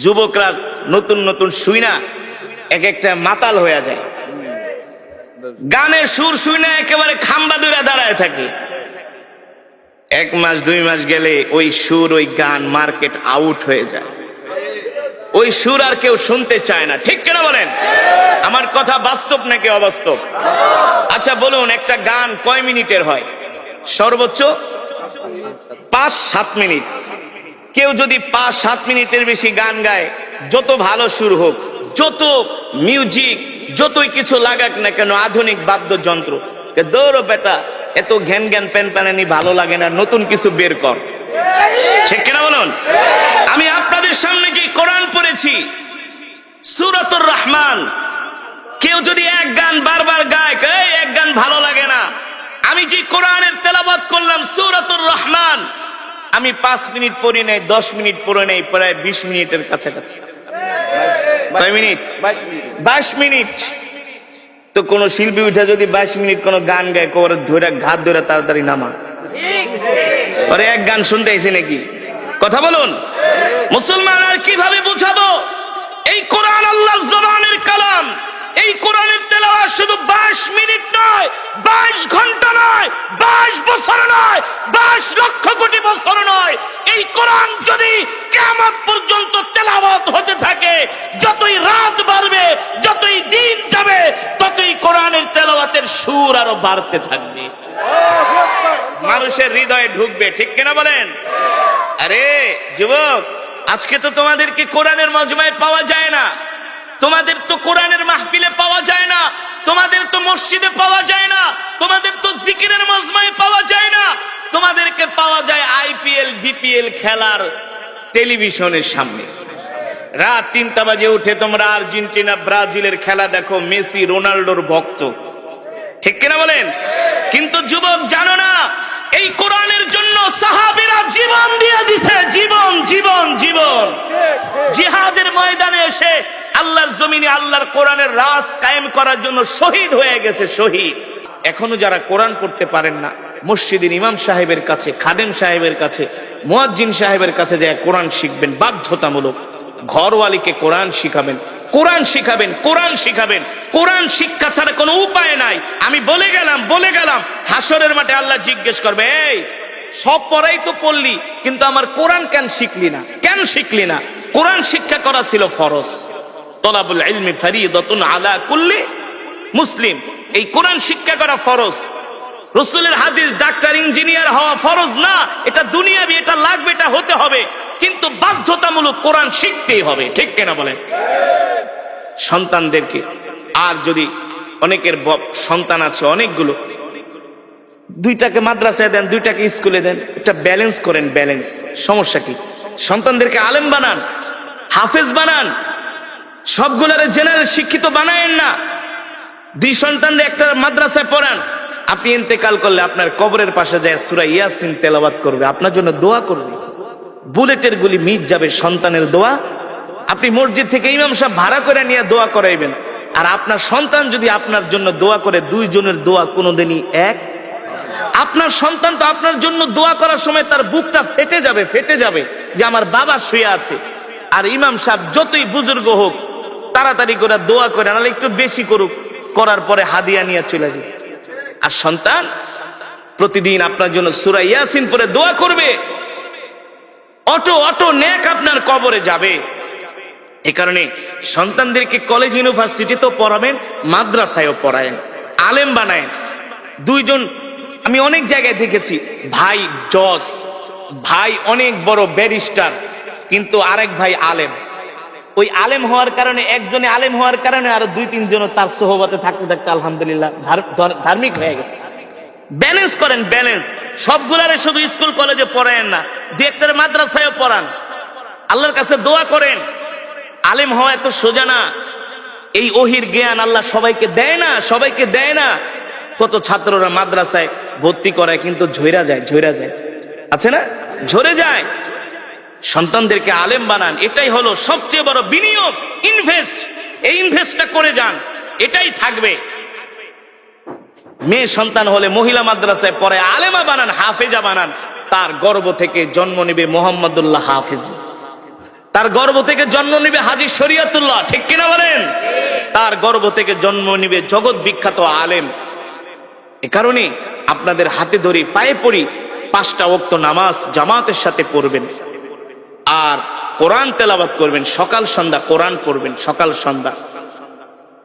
যুবকরা নতুন নতুন শুই না এক একটা মাতাল হয়ে যায়। গানের সুর শুই না একেবারে খাম্বা ধরে দাঁড়ায় থাকে। 1 মাস 2 মাস গেলে ওই সুর, ওই গান মার্কেট আউট হয়ে যায়। ওই সুর আর কেউ শুনতে চায় না। ঠিক কিনা বলেন? আমার কথা বাস্তব নাকি অবাস্তব? আচ্ছা বলুন, একটা গান কয় মিনিটের হয়? সর্বোচ্চ 5-7 মিনিট। কেউ যদি 5-7 মিনিটের বেশি গান গায়, যত ভালো সুর হোক, যত মিউজিক, যতই কিছু লাগাক না কেন, আধুনিক বাদ্যযন্ত্র, দৌড়ো বেটা, এত ঘ্যান ঘ্যান প্যান প্যানানি ভালো লাগে না, নতুন কিছু বের কর। ঠিক কিনা বলুন? আমি আপনাদের সামনে যে কোরআন পড়েছি, সূরাতুর রহমান, কেউ যদি এক গান বারবার গায়, এই এক গান ভালো লাগে না। আমি যে কোরআনের তেলাওয়াত করলাম সূরাতুর রহমান, আমি 5 মিনিট পড়ি নাই, 10 মিনিট পড়ে নেই, প্রায় 20 মিনিটের কাছাকাছি। কয় মিনিট? 22 মিনিট। তো কোন শিল্পী উঠে যদি 22 মিনিট কোন গান গায়, ধরে ঘাত ধরে তাড়াতাড়ি নামা, পরে এক গান শুনতে আইছে নাকি? কথা বলুন। মুসলমান, আর কিভাবে বুঝাবো? এই কোরআন আল্লাহর জবানের কালাম। এই কোরআনের তেলাওয়াত শুধু 22 মিনিট নয়, 22 ঘন্টা নয়, 22 বছর নয়, 22 লক্ষ কোটি বছর নয়। এই কোরআন যদি কিয়ামত পর্যন্ত তেলাওয়াত হতে থাকে, যতই রাত বাড়বে, যতই দিন যাবে, ততই কোরআনের তেলাওয়াতের সুর আরো বাড়তে থাকবে, মানুষের হৃদয়ে ঢুকবে। ঠিক কিনা বলেন? আরে যুবক, আজকে তো তোমাদেরকে কোরআনের মজমায় পাওয়া যায় না, তোমাদের তো কোরআনের মাহফিলে পাওয়া যায় না, তোমাদের তো মসজিদে পাওয়া যায় না, তোমাদের তো জিকিরের মজমায় পাওয়া যায় না, তোমাদেরকে পাওয়া যায় আইপিএল বিপিএল খেলার টেলিভিশনের সামনে। রাত 3টা বাজে উঠে তোমরা আর্জেন্টিনা ব্রাজিলের খেলা দেখো, মেসি রোনাল্ডোর ভক্ত। ঠিক কিনা বলেন? কিন্তু যুবক জানো না, এই কোরআনের জন্য সাহাবীরা জীবন দিয়ে দিছে, জীবন জীবন জীবন। জিহাদের ময়দানে এসে আল্লাহর জমিনে আল্লাহর কোরআনের রাজ কায়েম করার জন্য শহীদ হয়ে গেছে, শহীদ। এখনো যারা কোরআন পড়তে পারেন না, মসজিদের ইমাম সাহেবের কাছে, খাদেম সাহেবের কাছে, মুয়াজ্জিন সাহেবের কাছে যায় কোরআন শিখবেন, বাধ্যতামূলক। ঘরওয়ালিকে কোরআন শিখাবেন, কোরআন শিখাবেন, কোরআন শিখাবেন। কোরআন শিক্ষা ছাড়া কোনো উপায় নাই। আমি বলে গেলাম হাসরের মাঠে আল্লাহ জিজ্ঞেস করবে, এই সব পড়াই তো পড়লি, কিন্তু আমার কোরআন কেন শিখলি না? কেন শিখলি না? কোরআন শিক্ষা করা ছিল ফরজ। তলাবুল ইলমি ফরিদাতুন আলা কুল্লি মুসলিম। এই কোরআন শিক্ষা করা ফরজ। রাসূলের হাদিস ডাক্তার ইঞ্জিনিয়ার হওয়া ফরজ না, এটা দুনিয়াবি, এটা লাগবে, এটা হতে হবে, কিন্তু বাধ্যতামূলক কোরআন শিখতেই হবে। ঠিক কিনা বলেন? সন্তানদেরকে, আর যদি অনেকের সন্তান আছে অনেকগুলো, দুইটাকে মাদ্রাসায় দেন, দুইটাকে স্কুলে দেন, এটা ব্যালেন্স করেন। ব্যালেন্স, সমস্যা কি? সন্তানদেরকে আলেম বানান, হাফেজ বানান, সবগুলারে জেনারেল শিক্ষিত বানায়েন না। দুই সন্তানদের একটা মাদ্রাসায় পড়ান, আপনি ইন্তেকাল করলে আপনার কবরের পাশে যায় সূরা ইয়াসিন তেলাওয়াত করবে, আপনার জন্য দোয়া করবে, বুলেটের গুলি মিট যাবে সন্তানের দোয়া। আপনি মসজিদ থেকে ইমাম সাহেব ভাড়া করে নিয়ে দোয়া করাইবেন, আর আপনার সন্তান যদি আপনার জন্য দোয়া করে, দুইজনের দোয়া কোনোদিনই এক। আপনার সন্তান তো আপনার জন্য দোয়া করার সময় তার বুকটা ফেটে যাবে, ফেটে যাবে যে আমার বাবা শুয়ে আছে। আর ইমাম সাহেব যতই বুজুর্গ হোক, তাড়াতাড়ি করে দোয়া করে, নাহলে একটু বেশি করুক, করার পরে হাদিয়া নিয়ে চলে যাবে। আর সন্তান প্রতিদিন আপনার জন্য সূরা ইয়াসিন পড়ে দোয়া করবে, অটো অটো নেক আপনার কবরে যাবে। এ কারণে সন্তানদেরকে কলেজ ইউনিভার্সিটি তো পড়াবেন, মাদ্রাসায়ও পড়ায়েন, আলেম বানায়েন। দুইজন আমি অনেক জায়গায় দেখেছি, ভাই জজ, ভাই অনেক বড় ব্যারিস্টার, কিন্তু আরেক ভাই আলেম। ওই আলেম হওয়ার কারণে, একজনে আলেম হওয়ার কারণে আরো দুই তিনজন তার সোহবতে থাকতে থাকতে আলহামদুলিল্লাহ ধার্মিক হয়ে গেছে। ব্যালেন্স করেন, ব্যালেন্স। সবগুলারে শুধু স্কুল কলেজে পড়ায়েন না, দু একটারে মাদ্রাসায়ও পড়ান, আল্লাহর কাছে দোয়া করেন। আলেম হওয়া এত সোজা না, এই ওহির জ্ঞান আল্লাহ সবাইকে দেয় না, সবাইকে দেয় না। কত ছাত্ররা মাদ্রাসায় ভর্তি করায় কিন্তু ঝইরা যায়, ঝইরা যায়, আছে না, ঝরে যায়। সন্তানদেরকে আলেম বানান, এটাই হলো সবচেয়ে বড় বিনিয়োগ, ইনভেস্ট। এই ইনভেস্টটা করে যান, এটাই থাকবে। মেয়ে সন্তান হলে মহিলা মাদ্রাসায় পড়ে আলেমা বানান, হাফেজা বানান, তার গর্ভ থেকে জন্ম নিবে মোহাম্মদুল্লাহ হাফেজ, তার গর্ভ থেকে জন্ম নিবে হাজী শরিয়তুল্লাহ। ঠিক কিনা বলেন? তার গর্ভ থেকে জন্ম নিবে জগৎ বিখ্যাত আলেম। এ কারণে আপনাদের হাতে ধরি, পায়ে পড়ি, 5টা ওয়াক্ত নামাজ জামাতের সাথে পড়বেন, আর কোরআন তেলাওয়াত করবেন, সকাল সন্ধ্যা কোরআন পড়বেন, সকাল সন্ধ্যা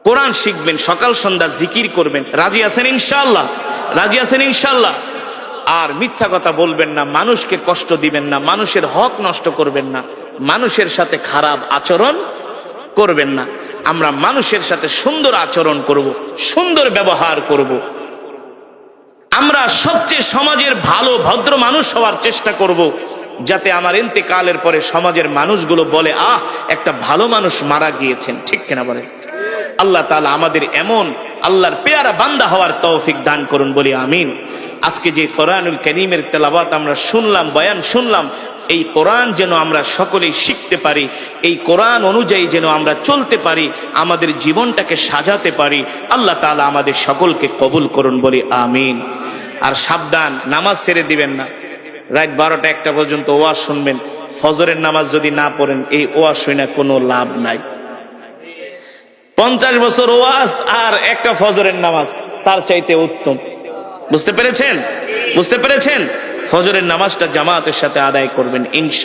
কোরআন শিখবেন, সকাল সন্ধ্যা জিকির করবেন। রাজি আছেন ইনশাআল্লাহ? রাজি আছেন ইনশাআল্লাহ? আর মিথ্যা কথা বলবেন না, মানুষকে কষ্ট দিবেন না, মানুষের হক নষ্ট করবেন না, মানুষের সাথে খারাপ আচরণ করবেন না। আমরা মানুষের সাথে সুন্দর আচরণ করব, সুন্দর ব্যবহার করব। আমরা সবচেয়ে সমাজের ভালো ভদ্র মানুষ হওয়ার চেষ্টা করব, যাতে আমার ইন্তেকালের পরে সমাজের মানুষগুলো বলে, আহ, একটা ভালো মানুষ মারা গিয়েছেন। ঠিক কিনা বলেন? আল্লাহ তাআলা আমাদের এমন আল্লাহর পেয়ারা বান্দা হওয়ার তৌফিক দান করুন, বলি আমিন। আজকে যে কোরআনুল কারীমের তেলাওয়াত আমরা শুনলাম, বয়ান শুনলাম, এই কোরআন যেন আমরা সকলেই শিখতে পারি, এই কোরআন অনুযায়ী যেন আমরা চলতে পারি, আমাদের জীবনটাকে সাজাতে পারি। আল্লাহ তাআলা আমাদের সকলকে কবুল করুন, বলি আমিন। আর সাবধান, নামাজ ছেড়ে দিবেন না। রাত 12টা 1টা পর্যন্ত ওয়াজ শুনবেন, ফজরের নামাজ যদি না পড়েন, এই ওয়াজ শুনে কোনো লাভ নাই। 50 বছর ওয়াজ আর একটা ফজরের নামাজ তার চাইতে উত্তম। বুঝতে পেরেছেন? বুঝতে পেরেছেন? ফজরের নামাজটা জামাতের সাথে আদায় করবেন ইনশাআল্লাহ।